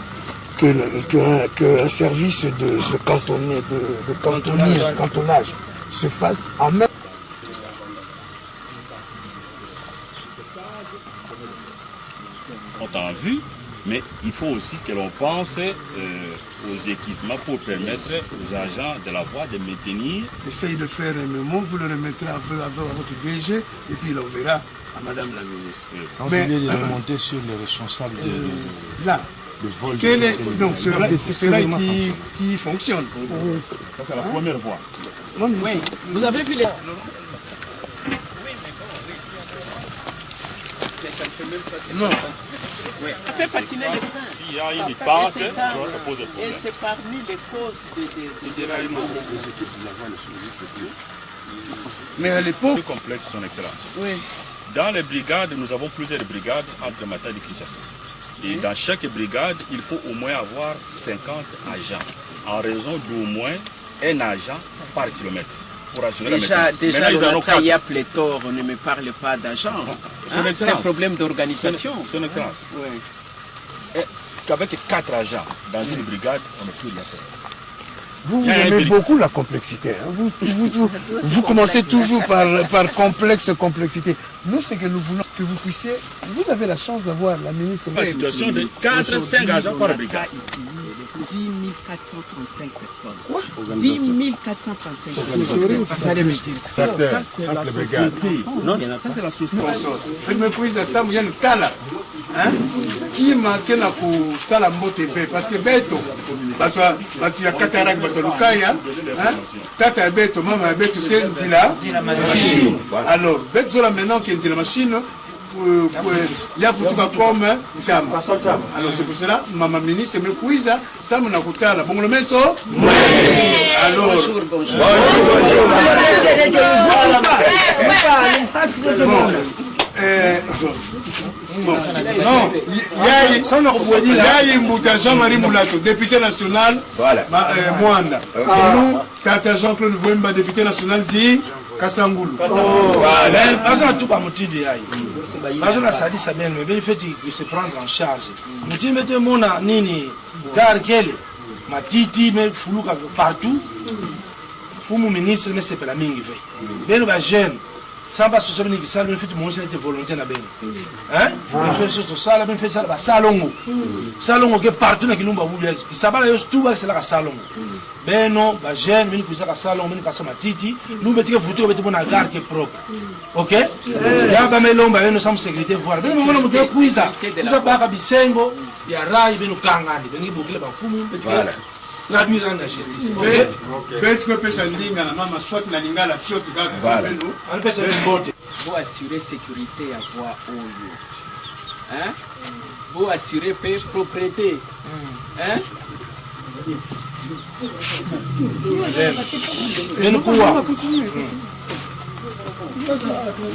qu'un service de cantonnage se fasse en même en vue, mais il faut aussi que l'on pense aux équipements pour permettre aux agents de la voie de maintenir. Essayez de faire un mémo, vous le remettrez à votre DG et puis il enverra à Madame la ministre. Sans oublier de remonter sur les responsables là. Vol donc c'est là qui fonctionne. Ça c'est la première voie. Oui, vous avez vu les... Non. Oui. Après patiner les freins. S'il y a une pente, ça pose un problème. Et c'est parmi les causes des déraillements. Mais à l'époque... Plus complexe, son excellence. Oui. Dans les brigades, nous avons plusieurs brigades entre Matadi et Kinshasa. Et dans chaque brigade, il faut au moins avoir 50 agents, en raison d'au moins un agent par kilomètre. Pour assurer déjà, la il y a pléthore, on ne me parle pas d'agents. C'est un problème d'organisation. Son excellence. Oui. Qu'avec 4 agents dans une brigade, on ne peut rien faire. Vous aimez beaucoup la complexité. Hein. Vous commencez toujours par complexité. Nous, ce que nous voulons que vous puissiez... Vous avez la chance d'avoir la ministre... La situation de 4-5 agents par brigade. 10 435 personnes. Quoi? 10 435 personnes. Ça allait me dire. Ça, c'est la société. Non, ça, c'est la société. Je me pose à ça, il y a une tala. Qui manquait na ko sala mbote pe parce que beto batu ya katarak bato lukaya tata beto mama beto c'est nzila machine. Alors beto la maintenant qui nzila machine il a foutu comme kama. Alors c'est pour cela maman ministre me kuiza ça mona kutala bon le meso alors non, Yayi Mbouta Jean-Marie Moulato, député national, Mwanda. Nous, Tata Jean-Claude Vouemba, député national, Zi Kassangoulou. Voilà. Tout par motif de Yayi. La Sadi Sabien, mais il faut se prendre en charge. Motif mettez mon nini, Garkele, Matiti, mais Foulouka partout. Foumou ministre, mais c'est pas la mingi fait. Mais nous, jeunes. Sans pas se souvenir que ça, le fait de mon était volontaire à Ben. Hein? Le fait de ça, le fait de ça, salongo. Salongo qui est partout dans le monde, qui s'abat là, tout c'est là, salongo. Ben non, bah jeune, mais nous faisons la salon, mais nous cassons ma titi, nous mettons le futur, mettons la garde qui est propre. Ok? Il y a pas mal d'hommes, nous sommes sécurité, voir. Mais nous, nous avons pris ça. Nous avons pas Bisengo, il y a Rai, nous Kangani, nous avons bouclé, voilà. traduire en justice. Peut-être que ça n'inga na mama soit na ninga la fiot gaga. Voilà. On peut se reporter. Vous assurer sécurité à voie Oyo. Hein? Vous assurer propriété. Hein?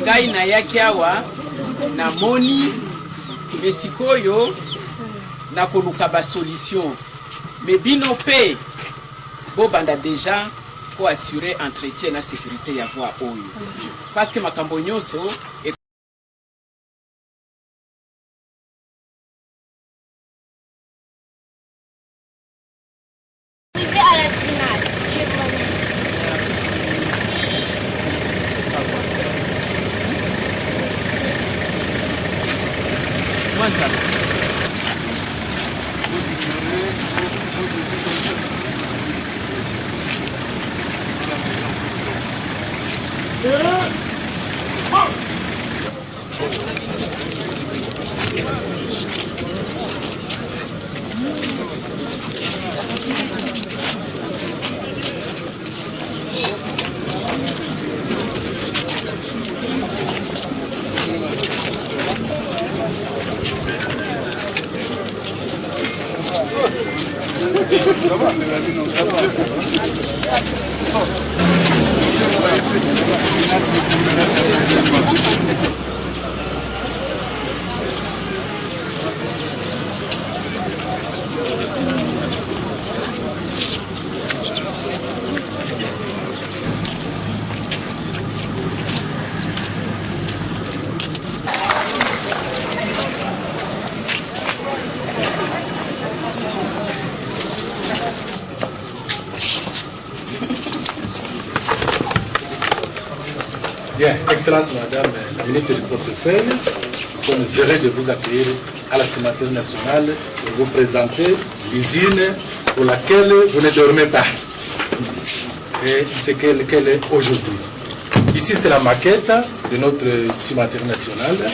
Ngai na yaki awa na moni mesikoyo na koluka ba solution mais bino pe bo banda déjà pour assurer entretien na sécurité ya voie oyo parce que makambo nyonso Bien, Excellence Madame la ministre du Portefeuille, nous sommes heureux de vous accueillir à la cimenterie nationale pour vous présenter l'usine pour laquelle vous ne dormez pas. Et c'est qu'elle est aujourd'hui. Ici, c'est la maquette de notre cimenterie nationale.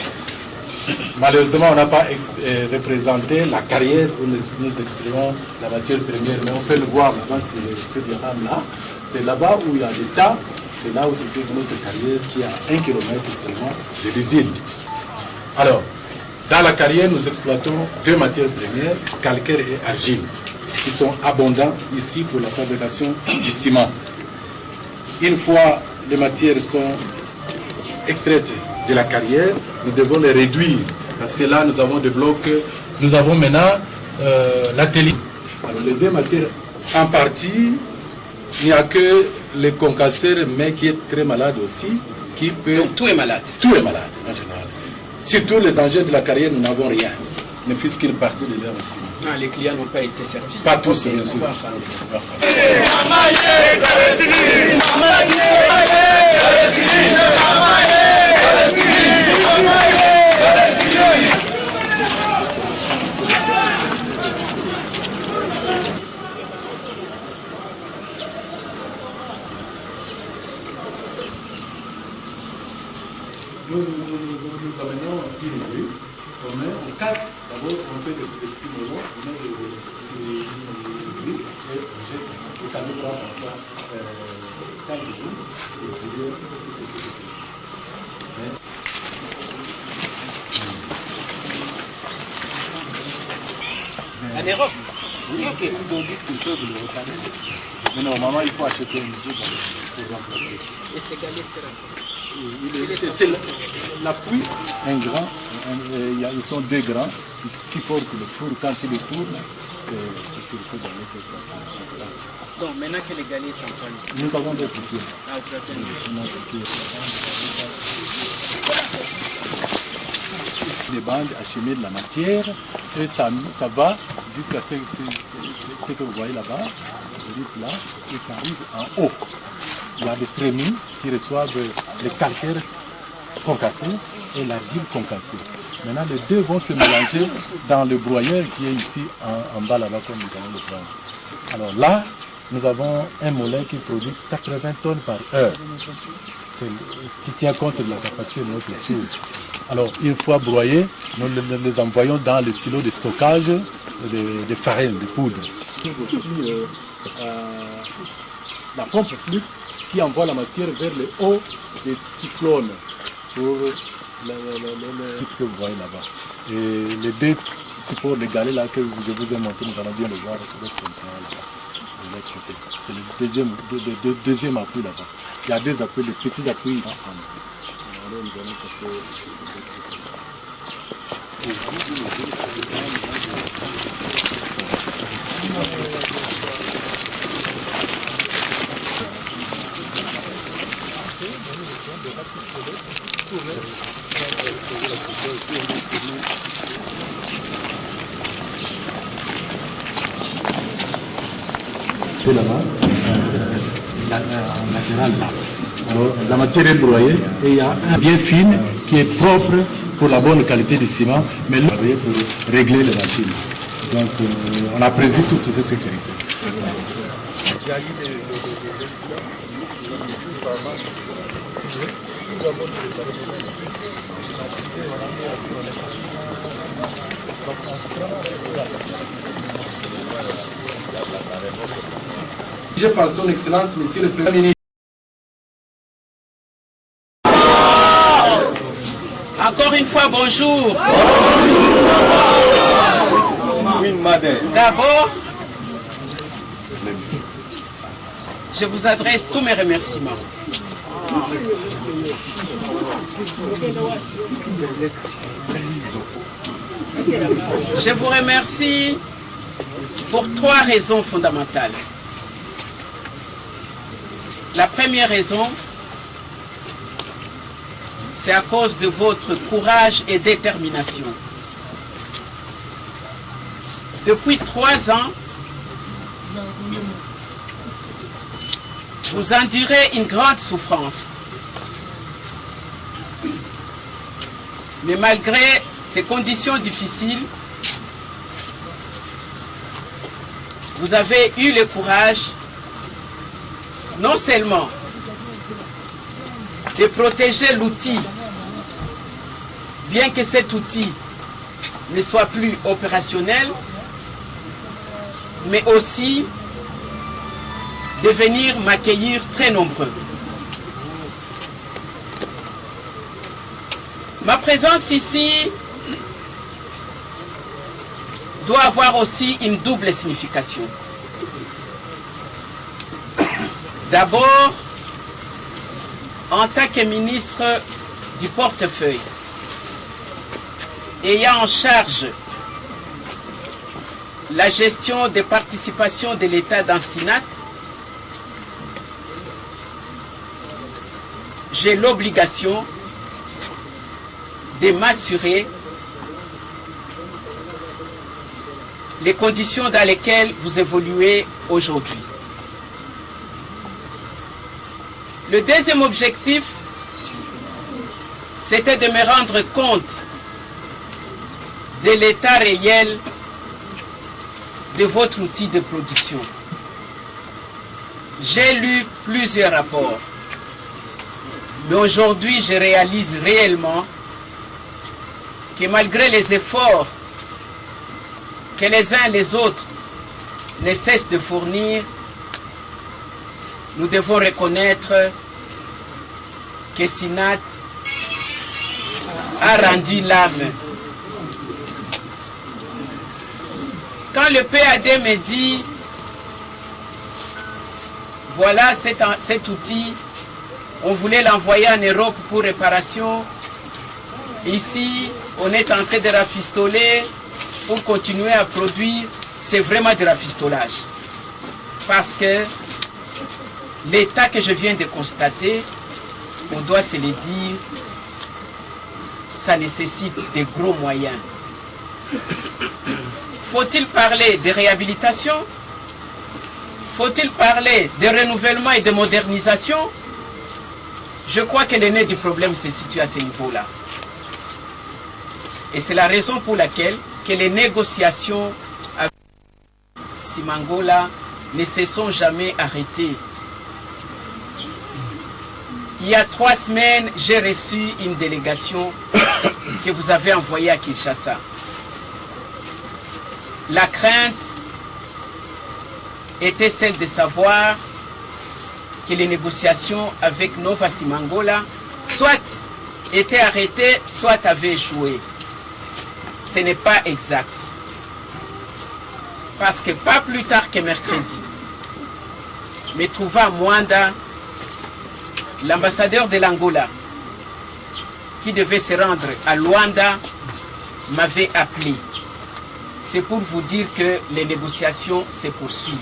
Malheureusement, on n'a pas représenté la carrière où nous extrayons la matière première, mais on peut le voir là-bas sur ce diagramme-là. C'est là-bas où il y a des tas. C'est là où se trouve notre carrière qui est à 1 km seulement de l'usine. Alors, dans la carrière, nous exploitons deux matières premières, calcaire et argile, qui sont abondants ici pour la fabrication du ciment. Une fois les matières sont extraites de la carrière, nous devons les réduire. Parce que là, nous avons des blocs, nous avons maintenant l'atelier. Alors, les deux matières, en partie, il n'y a que le concasseur, mais qui est très malade aussi, qui peut... Donc tout est malade? Tout est malade, en général. Surtout les engins de la carrière, nous n'avons rien. Ne fût-ce qu'il partit de là aussi. Ah, les clients n'ont pas été servis. Pas tous, bien sûr. Nous amenons un petit début, on casse d'abord un peu de petits moments, on met et ça nous prend parfois 5 jours en Europe. Oui, ok. Ils ont dit qu'ils peuvent le retarder. Mais normalement, il faut acheter un nouveau pour remplacer. Et c'est galé, c'est l'appui, un grand, ils sont deux grands, ils supportent le four, quand il tourne, c'est sur ce galets que ça ne change pas. Donc maintenant que les galets sont en panne, nous avons des piquets. Ah, vous avez des bandes acheminées de la matière, et ça va jusqu'à ce que vous voyez là-bas, là, et ça arrive en haut. Il y a des trémies qui reçoivent les calcaires concassés et l'argile concassée. Maintenant, les deux vont se mélanger dans le broyeur qui est ici en bas là-bas, comme nous allons le prendre. Alors là, nous avons un moulin qui produit 80 tonnes par heure. qui tient compte de la capacité de notre tour. Alors, une fois broyés, nous les envoyons dans les silos de stockage de farine, de poudre. La pompe flux qui envoie la matière vers le haut des cyclones pour ce que vous voyez là-bas. Et les deux supports de galets là que je vous ai montré, nous allons bien le voir de l'autre côté. C'est le deuxième appui là-bas. Il y a deux appuis, les petits appuis. C'est là-bas, latéral là. Alors, la matière est broyée et il y a un bien fine qui est propre pour la bonne qualité du ciment, mais là, pour régler les machines. Donc, on a prévu toutes ces sécurités. Il y a eu des Je pense, son Excellence, Monsieur le Premier ministre. Encore une fois, bonjour. D'abord, je vous adresse tous mes remerciements. Je vous remercie pour trois raisons fondamentales. La première raison, c'est à cause de votre courage et détermination. Depuis 3 ans, vous endurez une grande souffrance. Mais malgré ces conditions difficiles, vous avez eu le courage non seulement de protéger l'outil, bien que cet outil ne soit plus opérationnel, mais aussi de venir m'accueillir très nombreux. Ma présence ici doit avoir aussi une double signification. D'abord, en tant que ministre du portefeuille, ayant en charge la gestion des participations de l'État dans SINAT, j'ai l'obligation de m'assurer les conditions dans lesquelles vous évoluez aujourd'hui. Le deuxième objectif, c'était de me rendre compte de l'état réel de votre outil de production. J'ai lu plusieurs rapports, mais aujourd'hui je réalise réellement que malgré les efforts que les uns et les autres ne cessent de fournir, nous devons reconnaître que SINAT a rendu l'âme. Quand le PAD me dit, voilà cet outil, on voulait l'envoyer en Europe pour réparation, ici on est en train de rafistoler pour continuer à produire, c'est vraiment du rafistolage. Parce que l'état que je viens de constater, on doit se le dire, ça nécessite de gros moyens. Faut-il parler de réhabilitation? Faut-il parler de renouvellement et de modernisation? Je crois que le nez du problème se situe à ce niveau-là. Et c'est la raison pour laquelle que les négociations avec Simangola ne se sont jamais arrêtées. Il y a 3 semaines, j'ai reçu une délégation que vous avez envoyée à Kinshasa. La crainte était celle de savoir que les négociations avec Nova Simangola soit étaient arrêtées, soit avaient échoué. Ce n'est pas exact. Parce que pas plus tard que mercredi, me trouva à Mwanda l'ambassadeur de l'Angola qui devait se rendre à Luanda m'avait appelé. C'est pour vous dire que les négociations se poursuivent.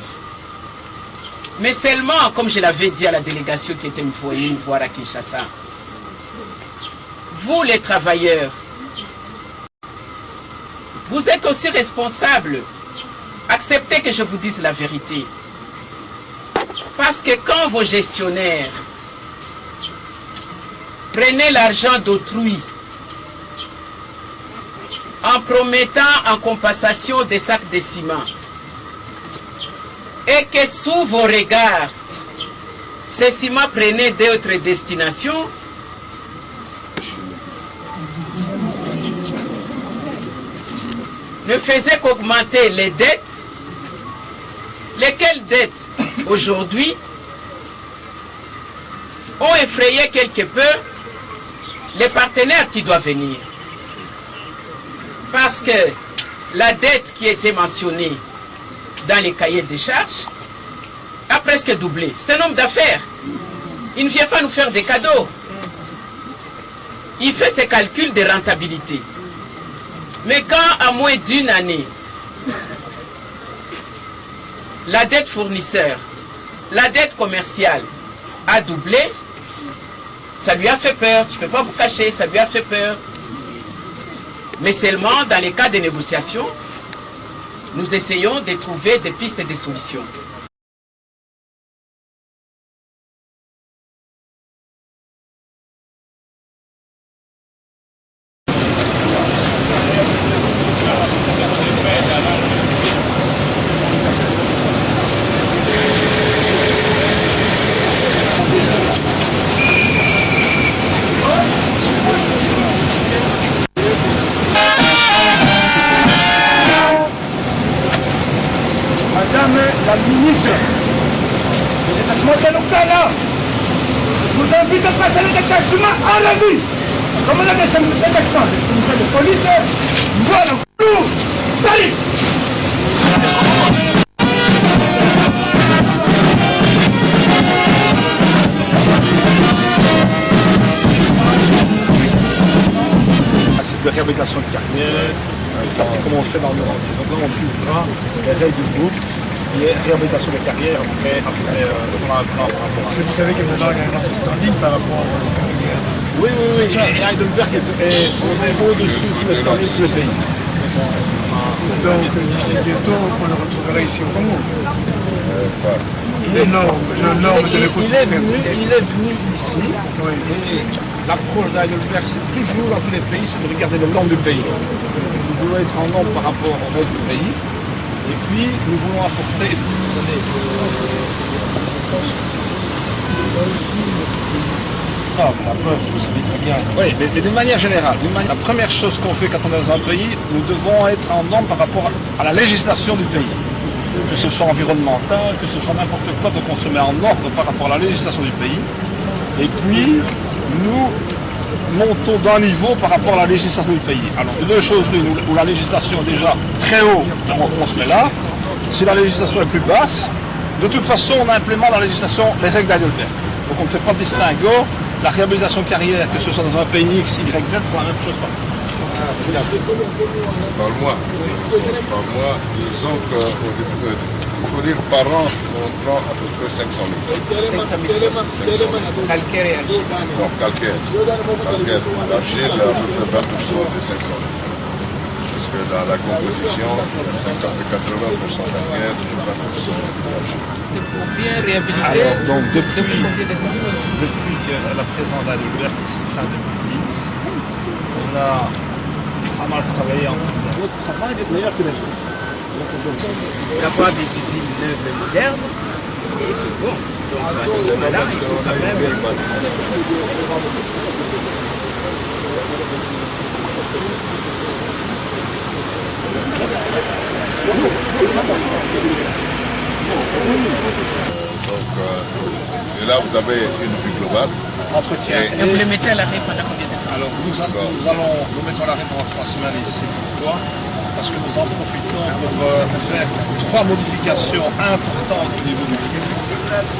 Mais seulement, comme je l'avais dit à la délégation qui était venue me voir à Kinshasa, vous les travailleurs, vous êtes aussi responsables. Acceptez que je vous dise la vérité. Parce que quand vos gestionnaires prenaient l'argent d'autrui en promettant en compensation des sacs de ciment et que sous vos regards, ces ciments prenaient d'autres destinations, ne faisaient qu'augmenter les dettes, lesquelles dettes aujourd'hui ont effrayé quelque peu les partenaires qui doivent venir. Parce que la dette qui était mentionnée dans les cahiers des charges a presque doublé. C'est un homme d'affaires. Il ne vient pas nous faire des cadeaux. Il fait ses calculs de rentabilité. Mais quand à moins d'une année, la dette fournisseur, la dette commerciale a doublé, ça lui a fait peur. Je ne peux pas vous cacher, ça lui a fait peur. Mais seulement dans les cas de négociation, nous essayons de trouver des pistes et des solutions. La ministre, le détachement de l'Ocala, nous invite à passer le détachement en revue. Comme on a des détachements, le commissaire de police, voilà, police. De réhabilitation de carrière, comme on fait dans le monde. Donc là, on suivra les règles du groupe, qui est réhabilitation des carrières après on a un plan par rapport à ça. Et vous savez que maintenant, il y a un autre standing par rapport aux carrières. Oui. Et Heidelberg est au-dessus de tous les standings de tous les pays. Donc, d'ici bientôt, on le retrouvera ici au Congo. Les normes de l'écosystème. Il est venu ici, et l'approche d'Heidelberg, c'est toujours dans tous les pays, c'est de regarder les normes du pays. Nous voulons être en norme par rapport au reste du pays, et puis nous voulons apporter... La preuve, vous savez très bien. Oui, mais d'une manière générale, la première chose qu'on fait quand on est dans un pays, nous devons être en norme par rapport à la législation du pays. Que ce soit environnemental, que ce soit n'importe quoi, donc on se met en ordre par rapport à la législation du pays. Et puis, nous montons d'un niveau par rapport à la législation du pays. Alors, deux choses l'une, où la législation est déjà très haut, on se met là. Si la législation est plus basse, de toute façon, on implémente la législation, les règles d'Heidelberg. Donc, on ne fait pas de distinguo. La réhabilitation carrière, que ce soit dans un pays X, Y, Z, c'est la même chose. Parle-moi, disons qu'il faut dire par an, on prend à peu près 500 000. 500 000. Calcaire et argile. Non, calcaire. L'argile, à peu près 20% de 500 000. Parce que dans la composition, 80% calcaire, 20% d'argile. Pour bien réhabiliter. Alors, donc, depuis que la présence d'Heidelberg, fin 2010, on a pas mal travaillé en termes de votre travail est meilleur que les autres. D'avoir des usines neuves et modernes, et bon, donc à ce moment-là, il faut quand même avez une vue globale. Entretien. Et vous les mettez à l'arrêt pendant combien de temps? Alors nous mettons à l'arrêt pendant 3 semaines ici. Pourquoi? Parce que nous en profitons pour faire 3 modifications importantes au niveau du flux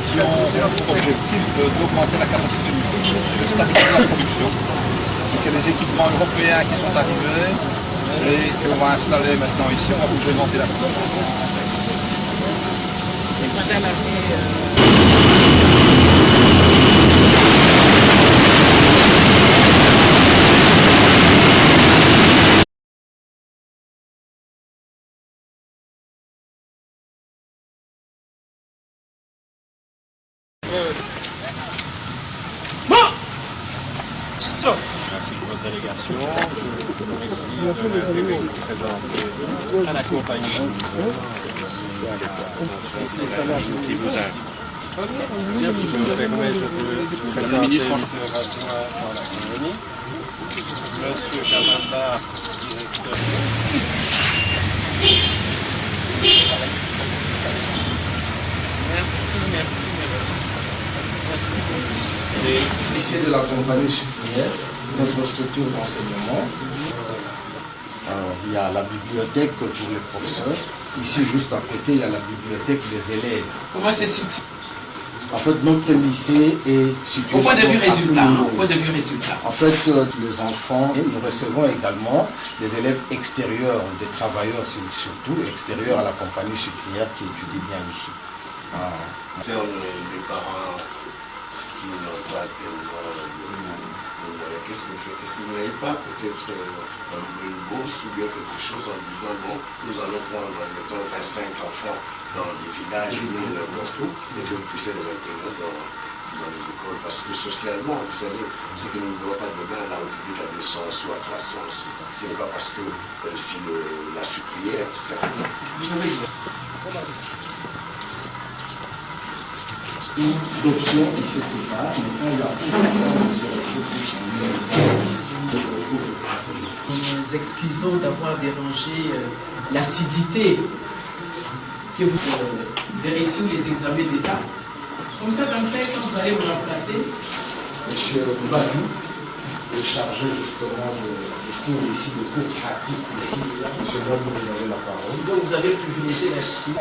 qui ont pour objectif d'augmenter la capacité du flux, de stabiliser la production. Donc il y a des équipements européens qui sont arrivés et qu'on va installer maintenant ici, on va bouger le ventilateur. Et pendant l'arrêt... Merci pour votre délégation. Je vous remercie de l'intérêt présenté à la compagnie qui vous invite. Je veux présenter le ministre dans la compagnie. Monsieur Kamanda, directeur. Merci. Ici de la compagnie sucrière, notre structure d'enseignement. Il y a la bibliothèque pour les professeurs. Ici, juste à côté, il y a la bibliothèque des élèves. Comment c'est situé? En fait, notre lycée est situé... Au point de vue résultat. En fait, les enfants, nous recevons également des élèves extérieurs, des travailleurs surtout, extérieurs à la compagnie sucrière qui étudient bien ici. C'est les parents qui n'ont pas qu'est-ce que vous faites? Est-ce que vous n'avez pas peut-être une bourse ou bien quelque chose en disant bon, nous allons prendre, mettons, 25 enfants dans les villages ou n'importe où et que vous puissiez les intégrer dans les écoles? Parce que socialement, vous savez, c'est que nous ne voulons pas demain la République à 200 ou à 300. Ce n'est pas parce que si la sucrière, certainement. Vous savez, d'options qui se séparent, mais quand il y a nous excusons d'avoir dérangé l'acidité que vous verrez sur les examens d'État. Comme ça, dans 5 ans, vous allez vous remplacer. Monsieur Badou est chargé justement de cours ici, de cours pratiques ici. Monsieur Badou, vous avez la parole. Donc vous avez privilégié la Chine.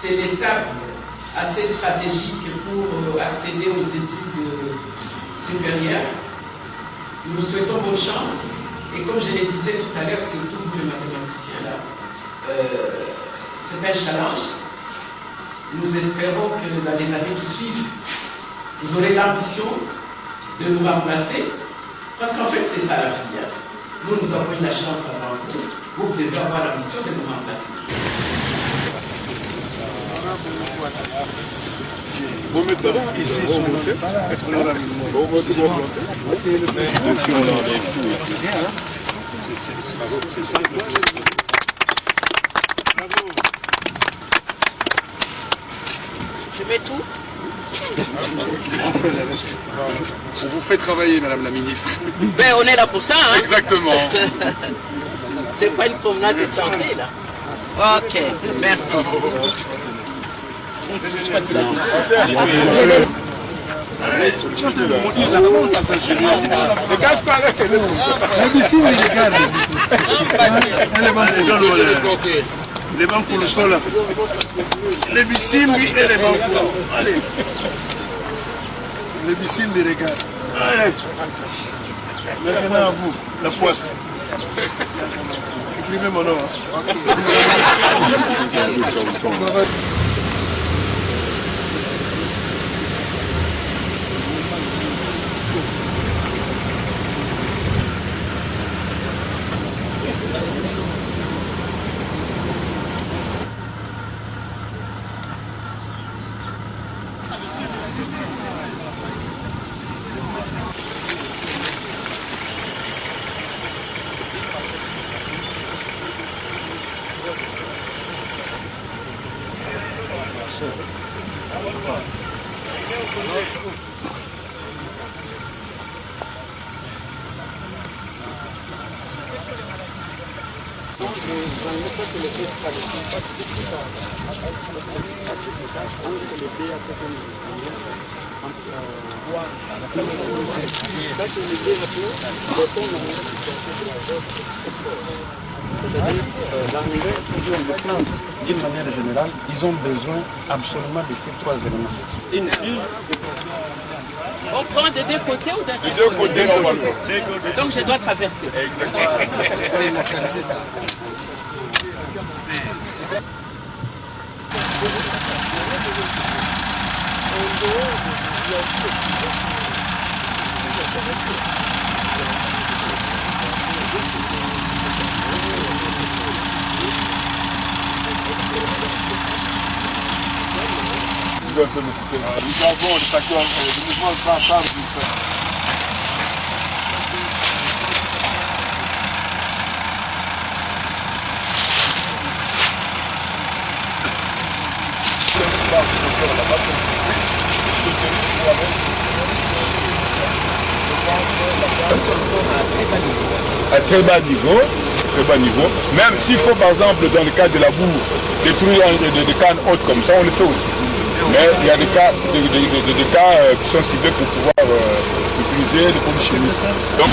C'est l'étape assez stratégique pour accéder aux études supérieures. Nous vous souhaitons bonne chance. Et comme je le disais tout à l'heure, surtout pour les mathématiciens là, c'est un challenge. Nous espérons que dans les années qui suivent, vous aurez l'ambition de nous remplacer. Parce qu'en fait, c'est ça la filière. Nous avons eu la chance avant vous. Vous devez avoir la mission de nous remplacer. Vos méthodes ici sont notées. Vos méthodes sont notées. C'est simple. Je mets tout. On vous fait travailler, Madame la Ministre. Ben, on est là pour ça, hein? Exactement. C'est pas une promenade de santé, là. Ok, merci. Je crois qu'il a dit. Les banques pour le sol. Les bissimbi et les banques. Allez. Les bissimbi, regarde. Allez. Maintenant à vous, la poisse. Écrivez mon nom. D'une manière générale, ils ont besoin absolument de ces trois éléments. On prend de deux côtés ou d'un seul côté? Donc je dois traverser. Nous avons les accords, le mouvement Grand Charles. À très bas niveau, même s'il faut par exemple dans le cas de la boue détruire des cannes hautes comme ça, on le fait aussi. Mais il y a des cas, qui sont ciblés pour pouvoir utiliser des produits chimiques. Donc,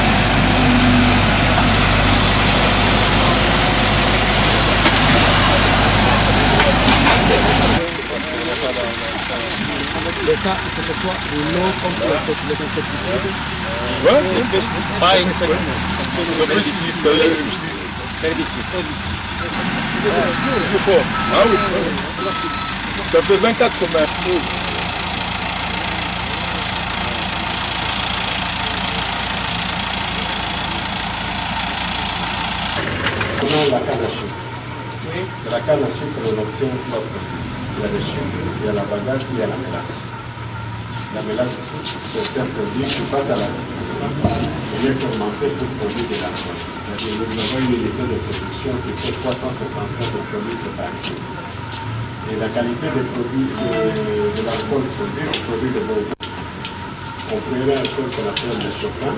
l'État, que ce soit ou non, comme les insecticides. Ouais. Pas insecticides. Ah oui. Ça fait 24 semaines. La canne à sucre. De la canne à sucre, on obtient il y a le sucre, il y a la bagasse, il y a la mélasse. La mélasse, c'est un produit qui passe à la distribution. Il est fermenté pour produire de l'alcool. Nous avons une unité de production qui fait 355 hectolitres par jour. Et la qualité des produits de l'alcool produit, on produit de bons goûts. On produit un alcool qu'on appelle le chauffin.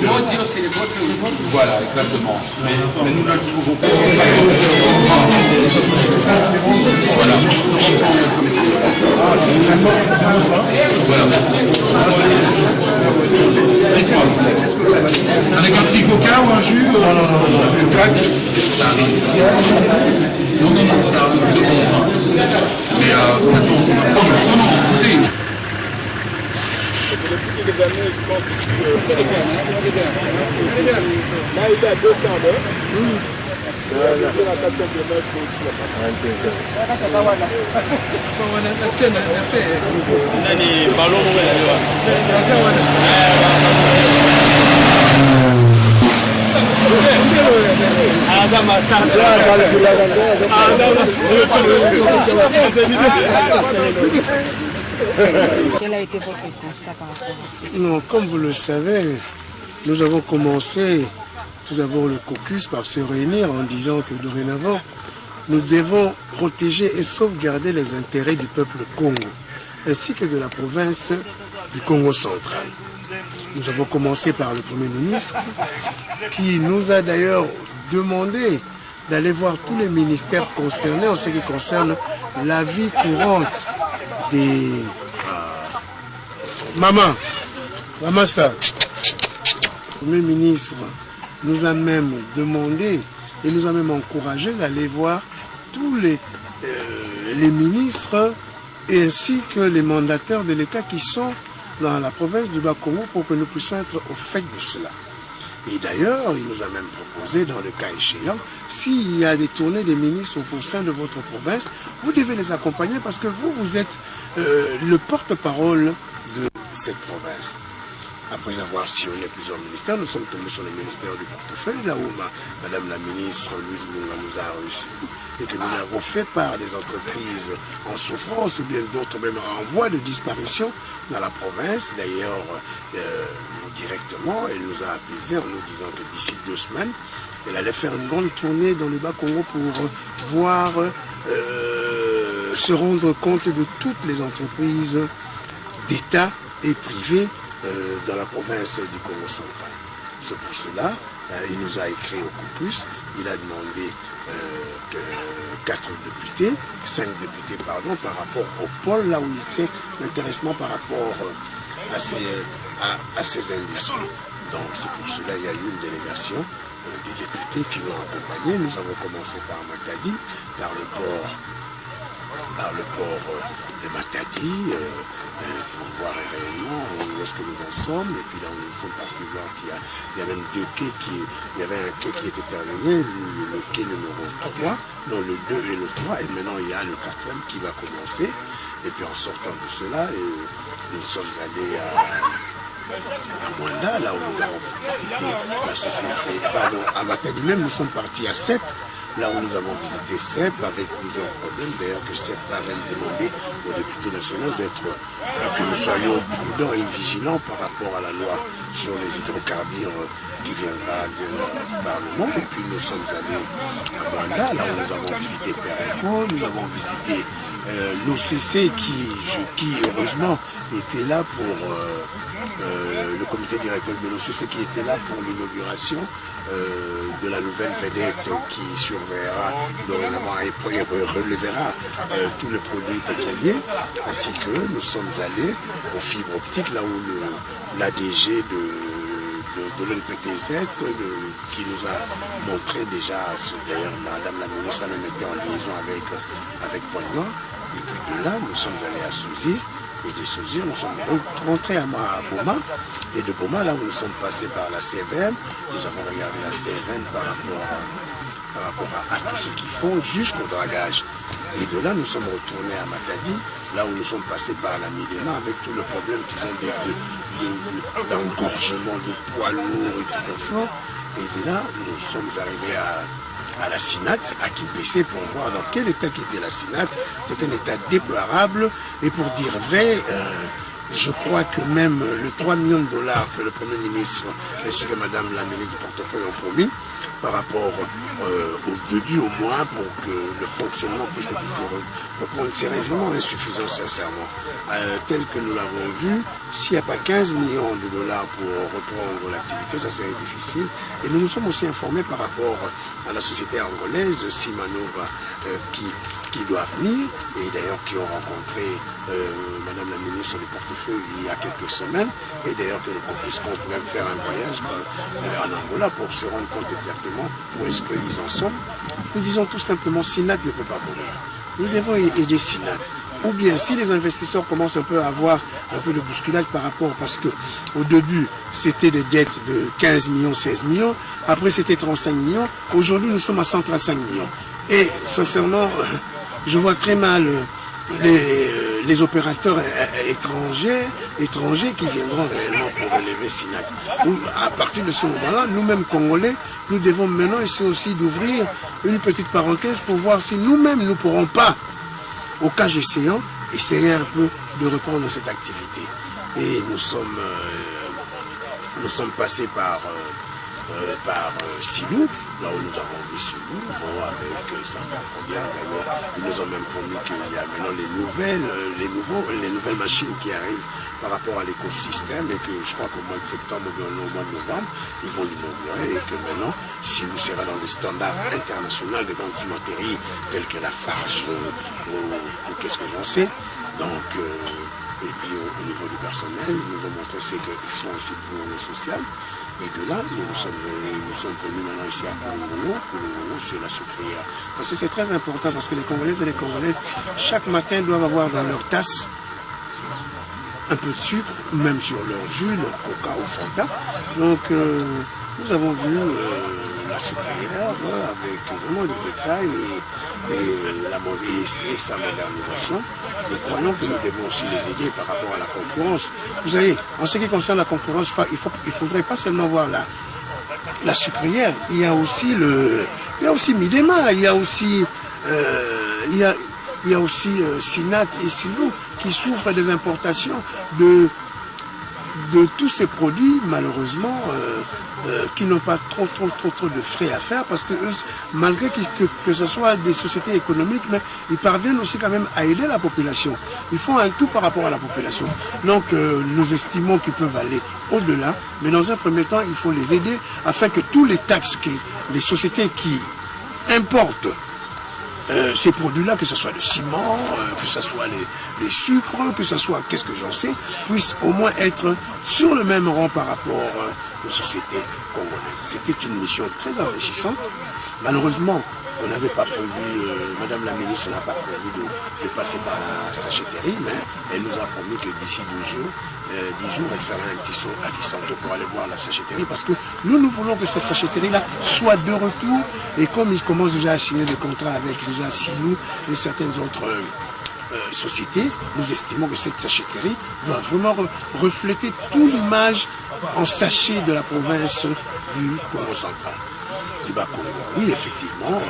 Mondiaux, c'est les vôtres aussi. Voilà, exactement. Mais nous ne trouvons pas. Voilà. Avec un petit coca ou un jus? Non, une claque. Non, ça arrive de bon. Mais maintenant, non, écoutez. Depuis quelques années, je pense que là, il est à 200 mètres. Là, il est à 400 Quel a été votre constat par rapport à ça? Non, comme vous le savez, nous avons commencé tout d'abord le caucus par se réunir en disant que dorénavant, nous devons protéger et sauvegarder les intérêts du peuple Congo, ainsi que de la province du Congo central. Nous avons commencé par le Premier ministre, qui nous a d'ailleurs demandé d'aller voir tous les ministères concernés en ce qui concerne la vie courante des... Maman Star, le Premier ministre nous a même demandé et nous a même encouragé d'aller voir tous les ministres ainsi que les mandataires de l'État qui sont dans la province du Bas-Congo pour que nous puissions être au fait de cela. Et d'ailleurs, il nous a même proposé, dans le cas échéant, s'il y a des tournées des ministres au sein de votre province, vous devez les accompagner parce que vous êtes le porte-parole de cette province. Après avoir sillonné plusieurs ministères, nous sommes tombés sur le ministère du portefeuille, là où Madame la ministre Louise Munga nous a reçus, et que nous avons fait part des entreprises en souffrance ou bien d'autres même en voie de disparition dans la province. D'ailleurs, directement, elle nous a apaisés en nous disant que d'ici 2 semaines, elle allait faire une grande tournée dans le Bas-Congo pour voir, se rendre compte de toutes les entreprises d'État et privées dans la province du Congo central. C'est pour cela, il nous a écrit au caucus, il a demandé 5 députés, par rapport au pôle là où il était l'intéressement par rapport à ces industries. Donc c'est pour cela qu'il y a eu une délégation des députés qui l'ont accompagné. Nous avons commencé par Matadi, par le port de Matadi, pour voir réellement où est-ce que nous en sommes. Et puis là, nous sommes partis voir qu'il y a même deux quais il y avait un quai qui était terminé, le quai numéro 3, non, le 2 et le 3, et maintenant il y a le 4e qui va commencer. Et puis en sortant de cela, nous sommes allés à Mwanda, là où nous avons visité la société, à Matadi même, nous sommes partis à CEP, là où nous avons visité CEP avec plusieurs problèmes. D'ailleurs, que CEP a même demandé aux députés nationaux que nous soyons prudents et vigilants par rapport à la loi sur les hydrocarbures qui viendra du Parlement. Et puis nous sommes allés à Mwanda, là où nous avons visité Perenco, nous avons visité l'OCC qui heureusement était là pour le comité directeur de l'OCC qui était là pour l'inauguration de la nouvelle vedette qui surveillera dorénavant et relèvera tous les produits pétroliers, ainsi que nous sommes allés aux fibres optiques, là où l'ADG de l'LPTZ qui nous a montré déjà, d'ailleurs Madame la ministre a même été en liaison avec Poignois, et puis de là nous sommes allés à Souzir. Et de Souzir, nous sommes rentrés à Boma. Et de Boma, là où nous sommes passés par la CVM, nous avons regardé la CVM par rapport à tout ce qu'ils font jusqu'au dragage. Et de là, nous sommes retournés à Matadi, là où nous sommes passés par la Midema avec tout le problème qu'ils ont d'engorgement, de poids lourds et tout ça. Et de là, nous sommes arrivés à la SINAT, à Kimpese, pour voir dans quel état était la SINAT. C'est un état déplorable. Et pour dire vrai, je crois que même le 3 millions de dollars que le Premier ministre ainsi que Madame la ministre du portefeuille ont promis, par rapport au début au moins pour que le fonctionnement puisse reprendre, c'est vraiment insuffisant sincèrement. Tel que nous l'avons vu, s'il n'y a pas 15 millions de dollars pour reprendre l'activité, ça serait difficile. Et nous nous sommes aussi informés par rapport à la société angolaise, Simanova, qui doit venir, et d'ailleurs qui ont rencontré Madame la ministre du portefeuille il y a quelques semaines, et d'ailleurs que le caucus compte même faire un voyage en Angola pour se rendre compte exactement où est-ce qu'ils en sont. Nous disons tout simplement, SINAT ne peut pas mourir. Nous devons aider SINAT. Ou bien, si les investisseurs commencent un peu à avoir un peu de bousculade par rapport, parce que au début, c'était des dettes de 15 millions, 16 millions, après c'était 35 millions, aujourd'hui nous sommes à 135 millions. Et sincèrement, je vois très mal les opérateurs étrangers qui viendront réellement pour relever SINAT. À partir de ce moment-là, nous-mêmes Congolais, nous devons maintenant essayer aussi d'ouvrir une petite parenthèse pour voir si nous-mêmes nous ne pourrons pas, au cas échéant, essayer un peu de reprendre cette activité. Et nous sommes passés par Silou, là où nous avons vu Silou, avec certains problèmes. D'ailleurs, ils nous ont même promis qu'il y a maintenant les nouvelles machines qui arrivent par rapport à l'écosystème, et que je crois qu'au mois de septembre ou au mois de novembre, ils vont l'inaugurer, et que maintenant, Silou sera dans les standards internationaux de grandes cimenteries telles que la Farge ou qu'est-ce que j'en sais. Donc, et puis au niveau du personnel, ils nous ont montré qu'ils sont aussi pour le social. Et de là, nous sommes venus maintenant ici à Pouloumoulou. Pouloumoulou, c'est la sucrière. Parce que c'est très important, parce que les Congolaises et les Congolaises, chaque matin, doivent avoir dans leur tasse un peu de sucre, même sur leur jus, leur coca ou fanta. Donc, nous avons vu la sucrière avec vraiment les détails et sa modernisation. Nous croyons que nous devons aussi les aider par rapport à la concurrence. Vous savez, en ce qui concerne la concurrence, il ne faudrait pas seulement voir la sucrière, il y a aussi Midema, il y a aussi SINAT et Silou qui souffrent des importations de tous ces produits, malheureusement, qui n'ont pas trop de frais à faire, parce que eux, malgré que ce soit des sociétés économiques, mais ils parviennent aussi quand même à aider la population. Ils font un tout par rapport à la population. Donc nous estimons qu'ils peuvent aller au-delà, mais dans un premier temps, il faut les aider afin que tous les taxes, les sociétés qui importent ces produits-là, que ce soit le ciment, que ce soit les sucres, que ce soit qu'est-ce que j'en sais, puissent au moins être sur le même rang par rapport aux sociétés congolaises. C'était une mission très enrichissante. Malheureusement, on n'avait pas prévu, Madame la ministre n'a pas prévu de passer par la sachetterie, mais elle nous a promis que d'ici 10 jours, elle fera un petit saut à Kisanto pour aller voir la sachetterie, parce que nous voulons que cette sachetterie-là soit de retour, et comme ils commencent déjà à signer des contrats avec déjà Sinou et certaines autres sociétés, nous estimons que cette sachetterie doit vraiment refléter toute l'image en sachet de la province du Congo central, du Bas-Congo. Oui, effectivement,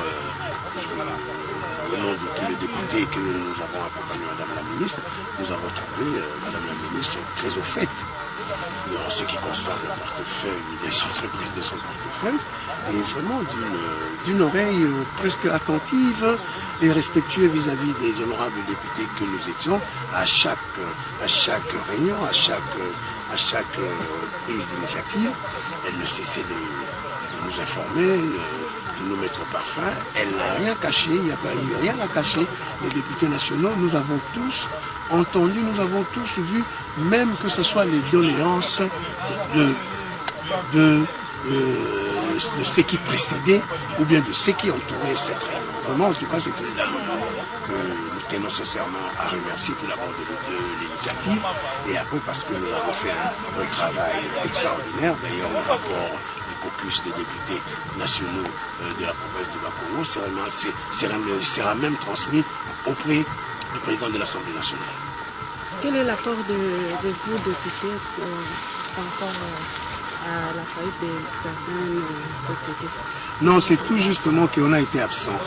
au nom de tous les députés que nous avons accompagnés Madame la ministre, nous avons trouvé Madame la ministre très au fait en ce qui concerne le portefeuille, les entreprises de son portefeuille, et vraiment d'une oreille presque attentive et respectueuse vis-à-vis des honorables députés que nous étions à chaque réunion, à chaque prise d'initiative. Elle ne cessait de nous informer, de nous mettre au parfum. Elle n'a rien caché, il n'y a pas eu rien à cacher. Les députés nationaux, nous avons tous entendu, nous avons tous vu, même que ce soit les doléances de ce qui précédait ou bien de ce qui entourait cette réunion. Vraiment, en tout cas, c'est une dame que nous tenons sincèrement à remercier tout d'abord de l'initiative, et après parce que nous avons fait un travail extraordinaire. D'ailleurs, le rapport du caucus des députés nationaux de la province du Bas-Congo sera même transmis auprès du président de l'Assemblée nationale. Quel est l'apport de vous, députés, par rapport à la faillite de certaines sociétés? Non, c'est tout justement qu'on a été absent.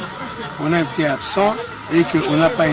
On a été absent et qu'on n'a pas